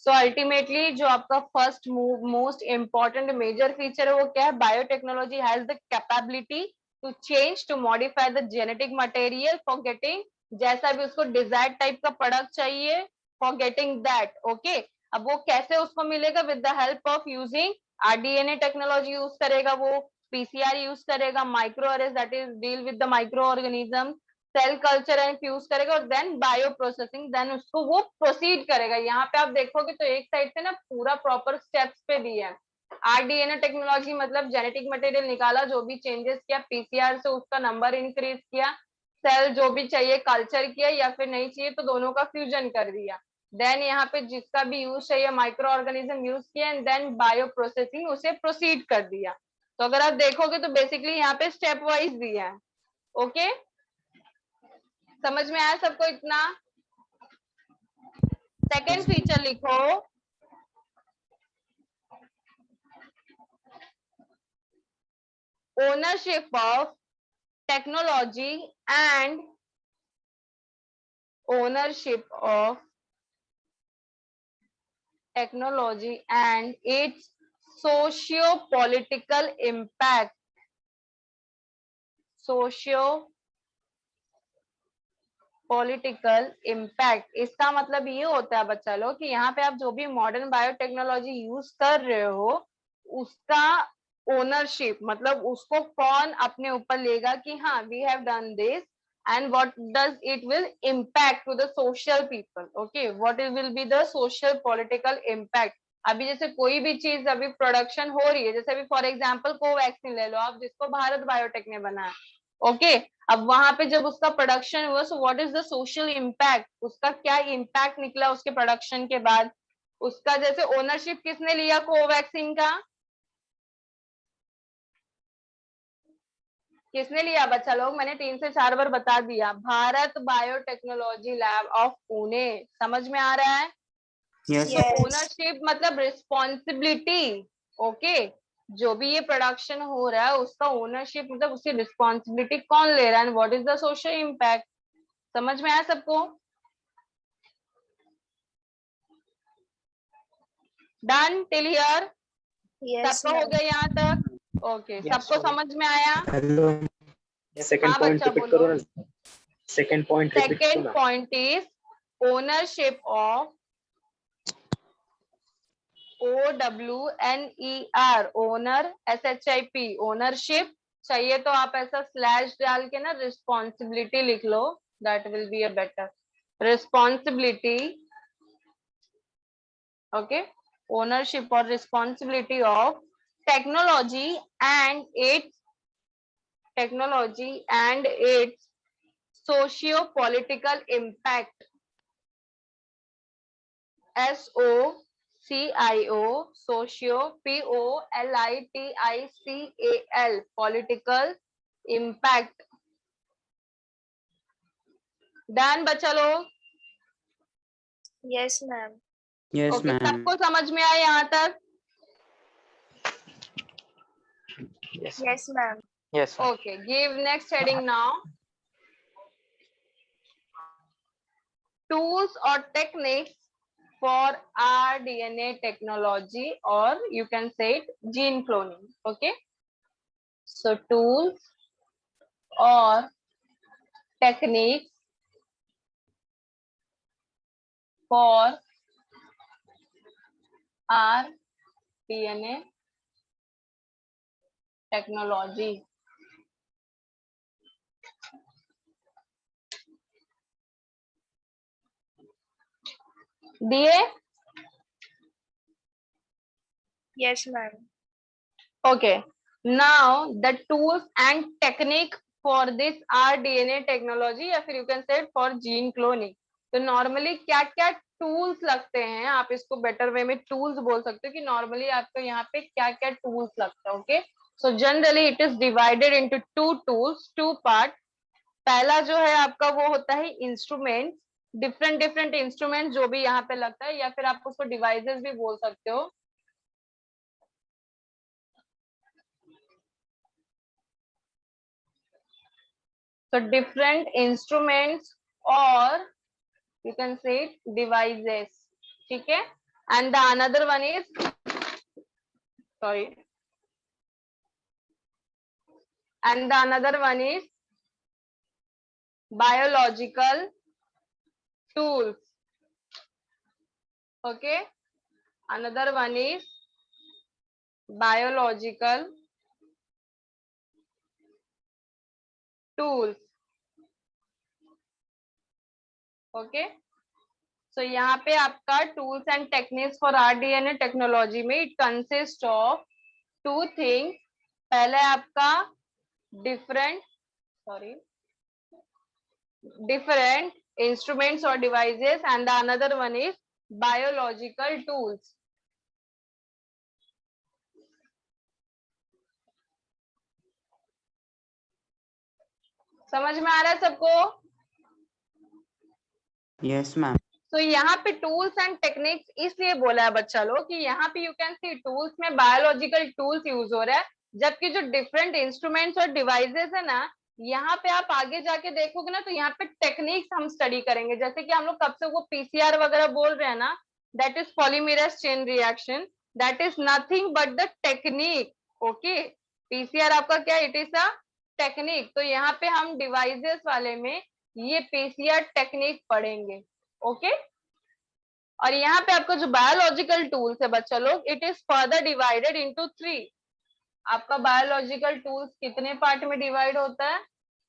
सो अल्टीमेटली जो आपका first most important major feature है वो क्या है, biotechnology has the capability to change to modify the genetic material for getting जैसा भी उसको डिजायर्ड टाइप का प्रोडक्ट चाहिए, फॉर गेटिंग दैट। ओके, अब वो कैसे उसको मिलेगा, with the help of using rDNA technology use करेगा, वो पीसीआर यूज करेगा, micro arrays that is deal with the micro organism, cell culture and fuse करेगा, और देन बायो प्रोसेसिंग, देन उसको वो प्रोसीड करेगा। यहाँ पे आप देखोगे तो एक साइड से ना पूरा प्रॉपर स्टेप्स पे दिया है। आरडीएनए टेक्नोलॉजी मतलब जेनेटिक मटेरियल निकाला, जो भी चेंजेस किया, पीसीआर से उसका नंबर इंक्रीज किया, सेल जो भी चाहिए कल्चर किया, या फिर नहीं चाहिए तो दोनों का फ्यूजन कर दिया। देन यहाँ पे जिसका भी यूज चाहिए माइक्रो ऑर्गेनिज्म यूज किया, एंड देन बायो प्रोसेसिंग उसे प्रोसीड कर दिया। तो अगर आप देखोगे तो बेसिकली यहाँ पे स्टेप वाइज दिया है। ओके, समझ में आया सबको इतना? सेकेंड फीचर लिखो, ownership of technology and ownership of technology and its socio-political impact, socio-political impact। इसका मतलब ये होता है बच्चा लोग कि यहाँ पे आप जो भी मॉडर्न बायोटेक्नोलॉजी यूज कर रहे हो उसका ओनरशिप मतलब उसको कौन अपने ऊपर लेगा कि हाँ we have done this and what does it will impact to the social people. Okay, what it will be the social political impact. अभी जैसे कोई भी चीज अभी प्रोडक्शन हो रही है, जैसे अभी फॉर एग्जांपल कोवैक्सीन ले लो आप, जिसको भारत बायोटेक ने बनाया। ओके, अब वहां पे जब उसका प्रोडक्शन हुआ, so what is the social impact, उसका क्या इम्पैक्ट निकला उसके प्रोडक्शन के बाद, उसका जैसे ओनरशिप किसने लिया कोवैक्सीन का, किसने लिया बच्चा लोग, मैंने 3 से 4 बार बता दिया, Bharat biotechnology lab of Pune. समझ में आ रहा है? Yes. तो ओनरशिप मतलब रिस्पॉन्सिबिलिटी। ओके, जो भी ये प्रोडक्शन हो रहा है उसका ओनरशिप मतलब उसकी रिस्पॉन्सिबिलिटी कौन ले रहा है, and what is the social impact. समझ में आया सबको? Done till here? सबको हो गया यहाँ तक? ओके, सबको समझ में आया? Hello. सेकंड हाँ पॉइंट बच्चा रिपीट बोलो। करो ना, सेकंड पॉइंट रिपीट करो सेकेंड ना। Point is ownership of OWNER, owner, SHIP, ownership चाहिए तो आप ऐसा स्लैश डाल के ना रिस्पॉन्सिबिलिटी लिख लो, that will be a better responsibility. Okay, ownership और responsibility of technology and its socio political impact, SOCIO, socio, POLITICAL, political impact. Done बच्चा लोग? Yes, ma'am. Yes, okay, ma'am. सबको समझ में आया यहाँ तक? Yes Yes, ma'am. Yes okay, give next heading now. Tools और techniques for rDNA technology, or you can say it gene cloning. Okay, so tools or techniques for rDNA technology. दिए? Yes, ma'am. Okay, now the tools and technique for this rDNA technology, या फिर you can say it for gene cloning. तो normally क्या क्या tools लगते हैं, आप इसको बेटर वे में टूल्स बोल सकते हो कि नॉर्मली आपको यहाँ पे क्या क्या टूल्स लगता है। Okay, so generally it is divided into 2 tools, 2 part. पहला जो है आपका वो होता है इंस्ट्रूमेंट, डिफरेंट इंस्ट्रूमेंट जो भी यहाँ पे लगता है, या फिर आप उसको डिवाइसेस भी बोल सकते हो। So different instruments or you can say devices, ठीक है। and the another one is, sorry, and the another one is biological tools. Okay, another one is biological tools. Okay, so यहाँ पे आपका tools and techniques for rDNA technology में it consist of two things. पहले आपका different instruments or devices, and the another one is biological tools. समझ में आ रहा है सबको? Yes, ma'am. तो यहाँ पे टूल्स एंड टेक्निक्स इसलिए बोला है बच्चा लोग कि यहाँ पे यू कैन सी टूल्स में बायोलॉजिकल टूल्स यूज हो रहा है, जबकि जो डिफरेंट इंस्ट्रूमेंट्स और डिवाइसेस है ना, यहाँ पे आप आगे जाके देखोगे ना तो यहाँ पे टेक्निक्स हम स्टडी करेंगे. जैसे कि हम लोग कब से वो पीसीआर वगैरह बोल रहे हैं ना, that is polymerase chain reaction, that is nothing but the technique. Okay, PCR आपका क्या, इट इज अ टेक्निक. तो यहाँ पे हम डिवाइसेस वाले में ये पीसीआर टेक्निक पढ़ेंगे. ओके, और यहाँ पे आपका जो बायोलॉजिकल टूल्स है बच्चा लोग, it is further divided into 3. आपका बायोलॉजिकल टूल्स कितने पार्ट में डिवाइड होता है?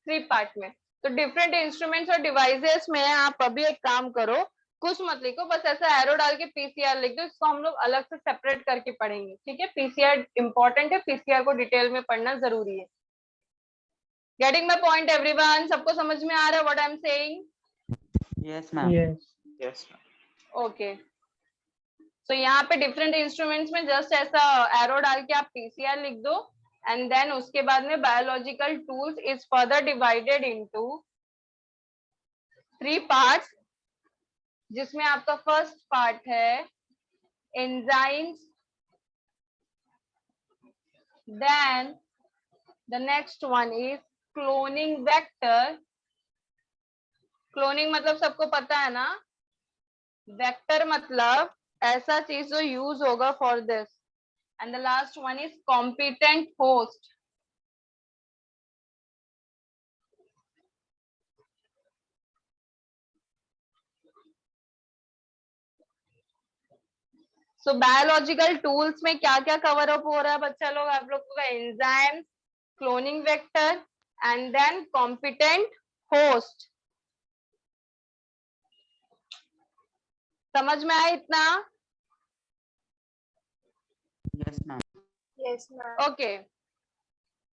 3 पार्ट में. तो डिफरेंट इंस्ट्रूमेंट्स और डिवाइसेस में आप अभी एक काम करो, कुछ मत लिखो, बस ऐसा एरो डाल के पीसीआर लिख दो. इसको हम लोग अलग से सेपरेट करके पढ़ेंगे. ठीक है, पीसीआर इंपॉर्टेंट है, पीसीआर को डिटेल में पढ़ना जरूरी है. Getting my point everyone? सबको समझ में आ रहा है what I am saying? Yes, ma'am. Yes. Okay, so यहाँ पे डिफरेंट इंस्ट्रूमेंट्स में जस्ट ऐसा एरो डाल के आप पीसीआर लिख दो, एंड देन उसके बाद में biological tools is further divided into 3 parts, जिसमें आपका फर्स्ट पार्ट है enzymes, then the next one is cloning vector. Cloning मतलब सबको पता है ना, वेक्टर मतलब ऐसा चीज जो यूज होगा for this, and the last one is competent host. So biological tools में क्या क्या कवर अप हो रहा है बच्चा लोग? आप लोगों का enzyme, cloning vector and then competent host. समझ में आया इतना? Yes, ma'am. Yes, ma'am. Okay,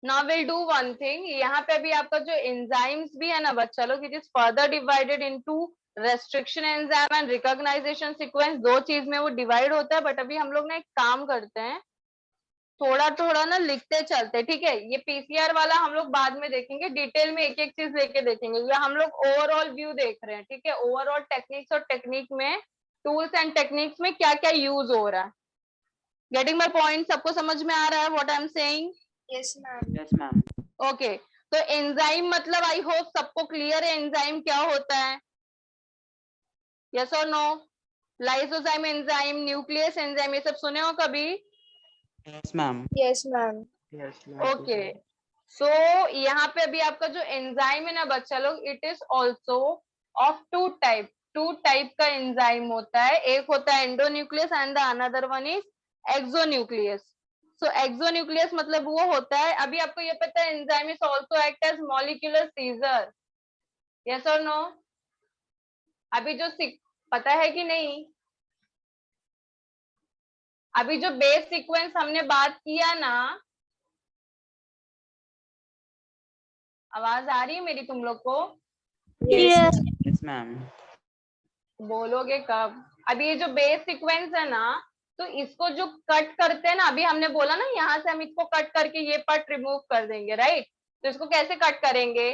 now will do one thing. यहाँ पे अभी आपका जो एंजाइम्स भी है ना बच्चा लोग, it is further divided into restriction enzyme and recognisation sequence. 2 चीज में वो डिवाइड होता है. बट अभी हम लोग ना एक काम करते हैं, थोड़ा थोड़ा ना लिखते चलते हैं. ठीक है, ये पीसीआर वाला हम लोग बाद में देखेंगे, डिटेल में एक एक चीज लेके देखेंगे. ये हम लोग ओवरऑल व्यू देख रहे हैं. ठीक है, ओवरऑल टेक्निक्स और टेक्निक में टूल्स एंड टेक्निक्स में क्या क्या यूज हो रहा है. Getting my point? सबको समझ में आ रहा है what I am saying? Yes, ma'am. Yes, ma'am. Okay, तो एंजाइम मतलब आई होप सबको क्लियर है एंजाइम क्या होता है. यस और no? Lysozyme enzyme, nuclease enzyme, ये सब सुने हो कभी? Yes, ma'am. Yes, ma'am. Yes. Okay, so यहाँ पे अभी आपका जो एंजाइम है ना बच्चा लोग, it is also of 2 type. 2 type का एंजाइम होता है. एक होता है endonuclease and the another one is exonuclease. So exonuclease मतलब वो होता है, अभी आपको ये पता है enzyme is also act as molecular scissor. Yes और नो? अभी जो पता है कि नहीं? अभी जो बेस सीक्वेंस हमने बात किया ना, आवाज आ रही है मेरी तुम लोग को? Yes. Yes, ma'am. बोलोगे कब? अभी ये जो बेस सीक्वेंस है ना, तो इसको जो कट करते हैं ना, अभी हमने बोला ना यहाँ से हम इसको कट करके ये पार्ट रिमूव कर देंगे, राइट? तो इसको कैसे कट करेंगे?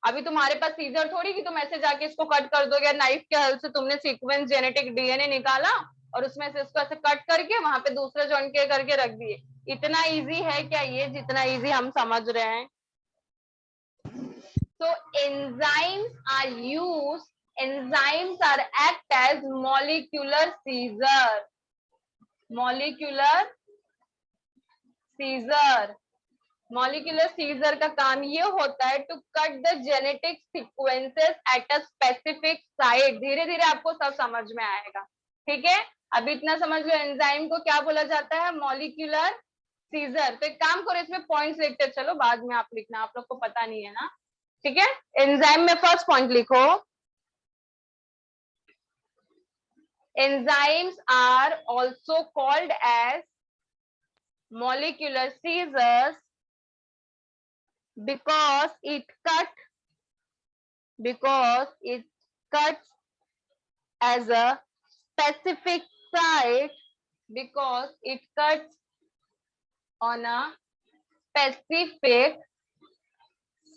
अभी तुम्हारे पास सीजर थोड़ी कि तुम ऐसे जाके इसको कट कर दोगे. नाइफ के हेल्प से तुमने सीक्वेंस जेनेटिक डीएनए निकाला और उसमें से इसको ऐसे कट करके वहां पे दूसरे जॉइंट के करके रख दिए. इतना इजी है क्या ये, जितना इजी हम समझ रहे हैं? So enzymes are act as molecular scissor. Molecular scissor. Molecular scissor का काम ये होता है to cut the genetic sequences at a specific site. धीरे धीरे आपको सब समझ में आएगा, ठीक है। अभी इतना समझ लो एंजाइम को क्या बोला जाता है, मॉलिक्यूलर सीजर। तो एक काम करो, इसमें पॉइंट्स लिखते चलो, बाद में आप लिखना, आप लोग को पता नहीं है ना, ठीक है। एंजाइम में फर्स्ट पॉइंट लिखो, enzymes are also called as molecular scissors because it cuts as a specific site, because it cuts on a specific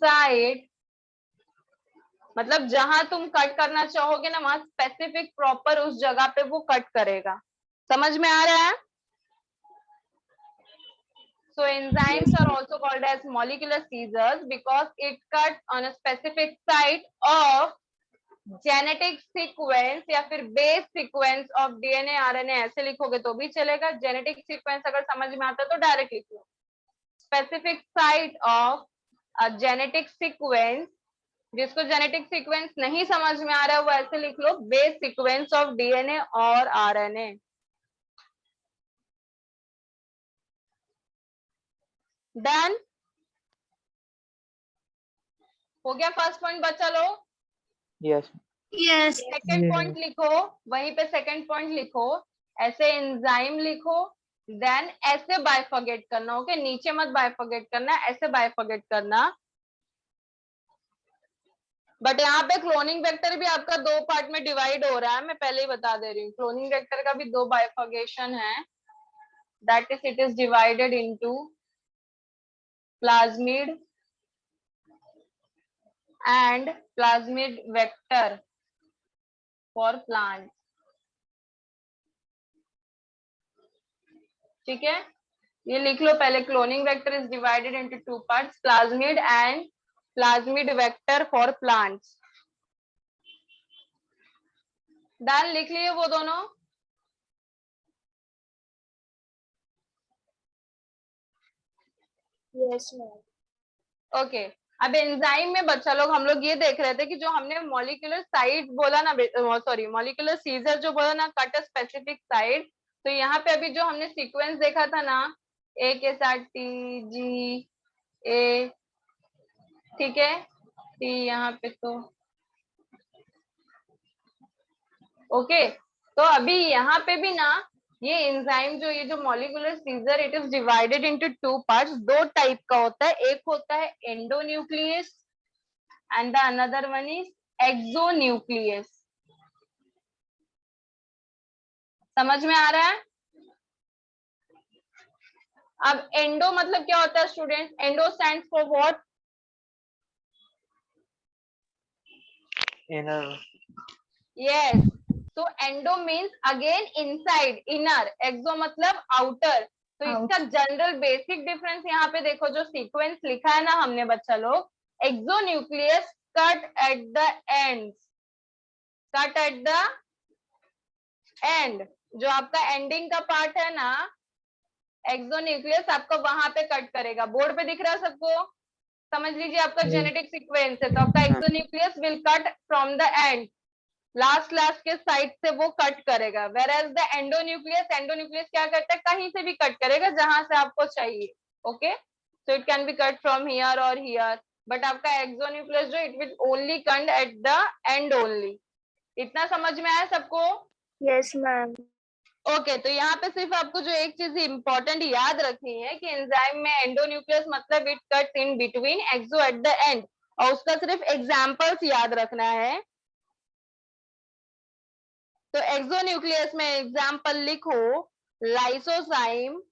site। मतलब जहां तुम कट करना चाहोगे ना, वहां स्पेसिफिक प्रॉपर उस जगह पे वो कट करेगा। समझ में आ रहा है? So enzymes are also called as molecular scissors because it cuts on a specific site of genetic sequence या फिर base sequence of DNA RNA। ऐसे लिखोगे तो भी चलेगा, genetic sequence अगर समझ में आता है तो डायरेक्ट लिख लो। Specific site of a genetic sequence, जिसको जेनेटिक सीक्वेंस नहीं समझ में आ रहा है वो ऐसे लिख लो, बेस सीक्वेंस ऑफ डीएनए और आरएनए। डन हो गया फर्स्ट पॉइंट, बच्चा लोग? यस। Yes. सेकंड पॉइंट लिखो, वहीं पे सेकंड पॉइंट लिखो, ऐसे एंजाइम लिखो, देन ऐसे बाइफर्गेट करना। ओके, नीचे मत बाइफर्गेट करना, ऐसे बाइफर्गेट करना। बट यहाँ पे क्लोनिंग वेक्टर भी आपका दो पार्ट में डिवाइड हो रहा है, मैं पहले ही बता दे रही हूँ। क्लोनिंग वेक्टर का भी दो बाइफर्गेशन है, that is it is divided into plasmid and plasmid vector for plant. ठीक है, ये लिख लो पहले, cloning vector is divided into two parts, plasmid and plasmid vector for plants. Done, लिख लिए वो दोनों? Yes ma'am. ओके, अब एंजाइम में बच्चा लोग हम लोग ये देख रहे थे कि जो हमने मॉलिक्यूलर साइट बोला ना, सॉरी मॉलिक्यूलर सीजर जो बोला ना, कट अ स्पेसिफिक साइट। तो यहाँ पे अभी जो हमने सीक्वेंस देखा था ना, ए के साथ टी जी ए, ठीक है, टी यहाँ पे तो ओके। तो अभी यहाँ पे भी ना ये एंजाइम जो, ये जो molecular scissor, it is divided into two parts. दो टाइप का होता है, एक होता है endonuclease and the another one is exonuclease. समझ में आ रहा है? अब एंडो मतलब क्या होता है student? Endo stands for what? Inner. Yes, तो endo means again inside, inner. Exo मतलब आउटर। तो इसका जनरल बेसिक डिफरेंस यहाँ पे देखो, जो सीक्वेंस लिखा है ना हमने बच्चा लोग, exonuclease cut eight the and, cut eight the and, जो आपका एंडिंग का पार्ट है ना, एक्सोन्यूक्लियस आपका वहां पे कट करेगा। बोर्ड पे दिख रहा है सबको? समझ लीजिए, आपका जेनेटिक सीक्वेंस है, तो आपका exonuclease will cut from the end, last के साइड से वो कट करेगा। Whereas the endonuclease, endonuclease क्या करता है, कहीं से भी कट करेगा जहां से आपको चाहिए। Okay, so it can be cut from here और हियर, बट आपका एक्सोन्यूक्लियस जो, it will only cut eight the and only. इतना समझ में आया सबको? Yes ma'am. ओके, तो यहाँ पे सिर्फ आपको जो एक चीज इंपॉर्टेंट याद रखनी है कि एंजाइम में एंडोन्यूक्लियस मतलब it cuts in between, exo at the end, और उसका सिर्फ एग्जांपल्स याद रखना है। तो एक्सोन्यूक्लियस में एग्जांपल लिखो, लाइसोजाइम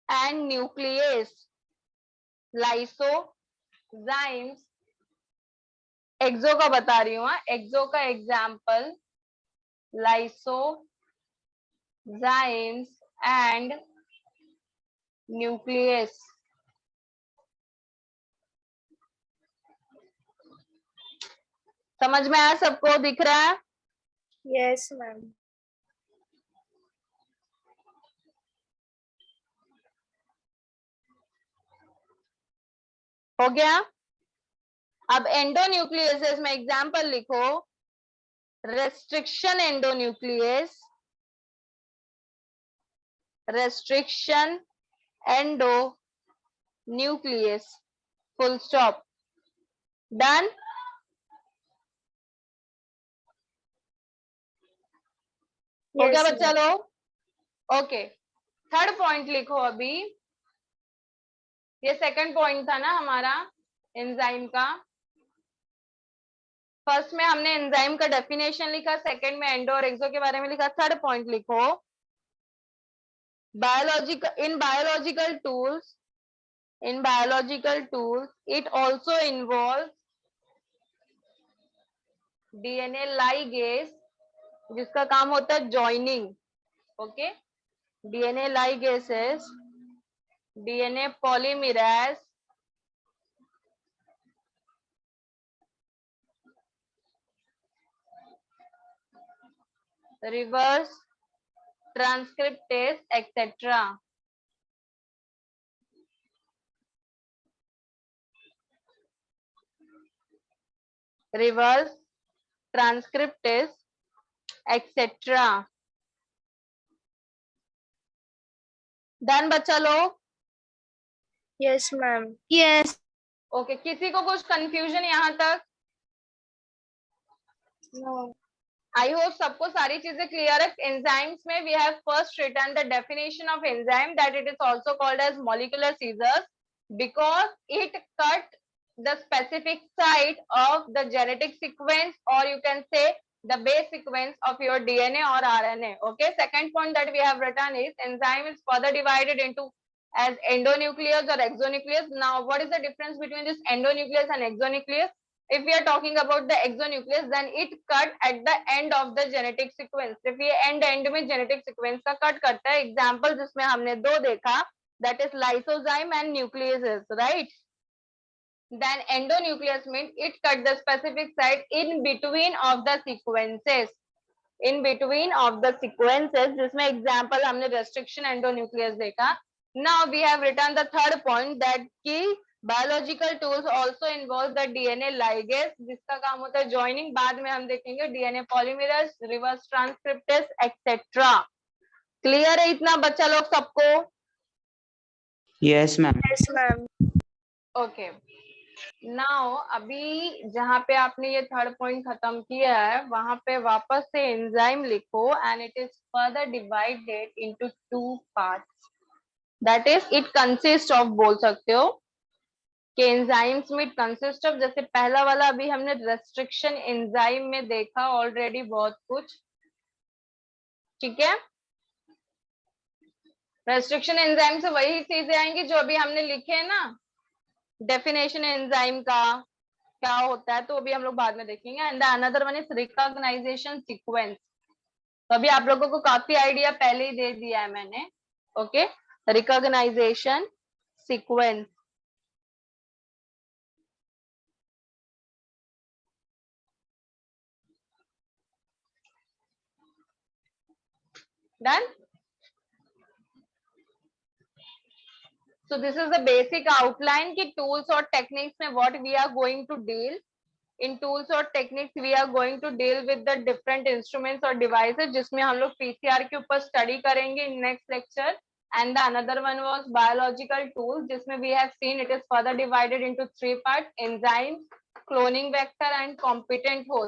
एंड न्यूक्लियस। लाइसोजाइम्स, एक्सो का बता रही हूँ, एक्सो का एग्जांपल लाइसोजाइम्स एंड न्यूक्लियस। समझ में आया सबको? दिख रहा है? Yes ma'am. हो गया। अब एंडोन्यूक्लियस में एग्जांपल लिखो, restriction endonuclease, restriction endonuclease, full stop, done. हो गया Yes, बच्चा लोग? ओके, थर्ड पॉइंट लिखो अभी। ये सेकंड पॉइंट था ना हमारा एंजाइम का। फर्स्ट में हमने एंजाइम का डेफिनेशन लिखा, सेकंड में एंडो और एक्सो के बारे में लिखा। थर्ड पॉइंट लिखो, in biological tools it also involves DNA ligase, जिसका काम होता है joining. Okay, DNA ligases, DNA polymerase, reverse transcriptase, etc. Reverse transcriptase, etc. Done बच्चा लोग? yes, ma'am. Yes. ओके, किसी को कुछ कंफ्यूजन यहाँ तक? No. आई होप सबको सारी चीजें क्लियर है। एंजाइम्स में we have first written the definition of enzyme that it is also called as molecular scissors because it cut the specific site of the genetic sequence और you can say the base sequence of your DNA or RNA. Okay, second point that we have written is enzyme is further divided into as endonuclease or exonuclease. Now what is the difference between this endonuclease and exonuclease? If we are talking about the exonuclease, then it cut at the end of the genetic sequence. if ये end में genetic sequence का cut करता है, example जिसमें हमने दो देखा, that is lysozyme and nucleases, right? Then endonuclease means it cut the specific site in between of the sequences. In between of the sequences, जिसमें example हमने restriction endonuclease देखा. Now we have written the third point that कि biological tools also involve the DNA ligase, जिसका काम होता है joining. बाद में हम देखेंगे DNA polymerase, reverse transcriptase, etc. Clear है इतना बच्चा लोग सबको? Yes, ma'am. Yes, ma'am. Okay, now अभी जहाँ पे आपने ये थर्ड पॉइंट खत्म किया है वहां पे वापस से एंजाइम लिखो and it is further divided into two parts, that is it consist of, बोल सकते हो कि एंजाइम्स में इट कंसिस्ट ऑफ, जैसे पहला वाला अभी हमने रेस्ट्रिक्शन एंजाइम में देखा ऑलरेडी बहुत कुछ, ठीक है। रेस्ट्रिक्शन एंजाइम से वही चीजें आएंगी जो अभी हमने लिखे है ना, डेफिनेशन एंजाइम का क्या होता है तो अभी हम लोग बाद में देखेंगे। And another one is recognisation sequence, तो अभी आप लोगों को काफी आइडिया पहले ही दे दिया है मैंने। Okay, recognisation sequence, done. So this is the basic outline कि tools और techniques में what we are going to deal. In tools और techniques we are going to deal with the different instruments और devices जिसमें हम लोग PCR के ऊपर study करेंगे in next lecture. And the another one was biological tools जिसमें we have seen it is further divided into three parts: enzymes, cloning vector and competent host.